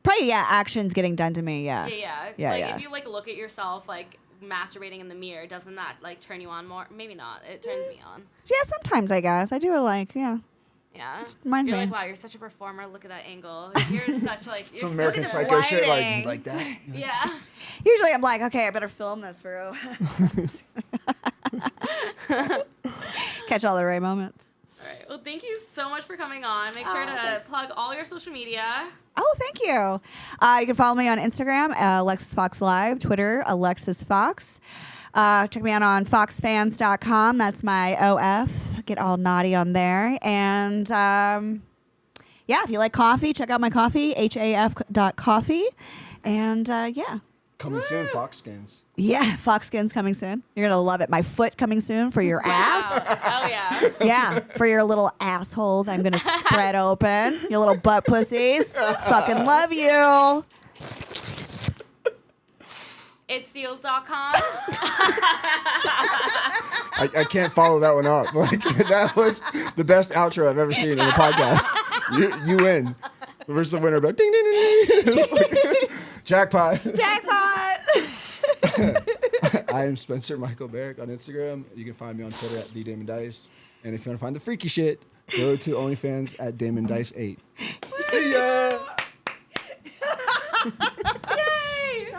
Probably, yeah. Actions getting done to me. Yeah. Yeah. Like yeah. if you like look at yourself like masturbating in the mirror, doesn't that like turn you on more? Maybe not. It turns me on. So yeah, sometimes I guess I do it. Like, yeah. Yeah. Reminds You're me. like, wow, you're such a performer. Look at that angle. You're such like you're Some so American good. Psycho shit, like, lighting. you like that? Yeah. Usually, I'm like, okay, I better film this for catch all the right moments. All right. Well, thank you so much for coming on. Make sure to thanks. plug all your social media. Oh, thank you. You can follow me on Instagram, Alexis Fawx Live, Twitter, Alexis Fawx. Check me out on foxfans.com. That's my OF. Get all naughty on there. And yeah, if you like coffee, check out my coffee, haf.coffee. And yeah. Coming soon, Fox Skins. Yeah, Fox Skins coming soon. You're going to love it. My foot coming soon for your ass. Oh yeah. Yeah, for your little assholes, I'm going to spread open. You little butt pussies. Fucking love you. It's DEELZ.com. I can't follow that one up. Like that was the best outro I've ever seen in a podcast. You win. Where's the winner? But ding ding ding ding. Jackpot. Jackpot. I am Spencer Michael Barrick on Instagram. You can find me on Twitter at @TheDamonDice. And if you want to find the freaky shit, go to OnlyFans at DamonDice8. See ya.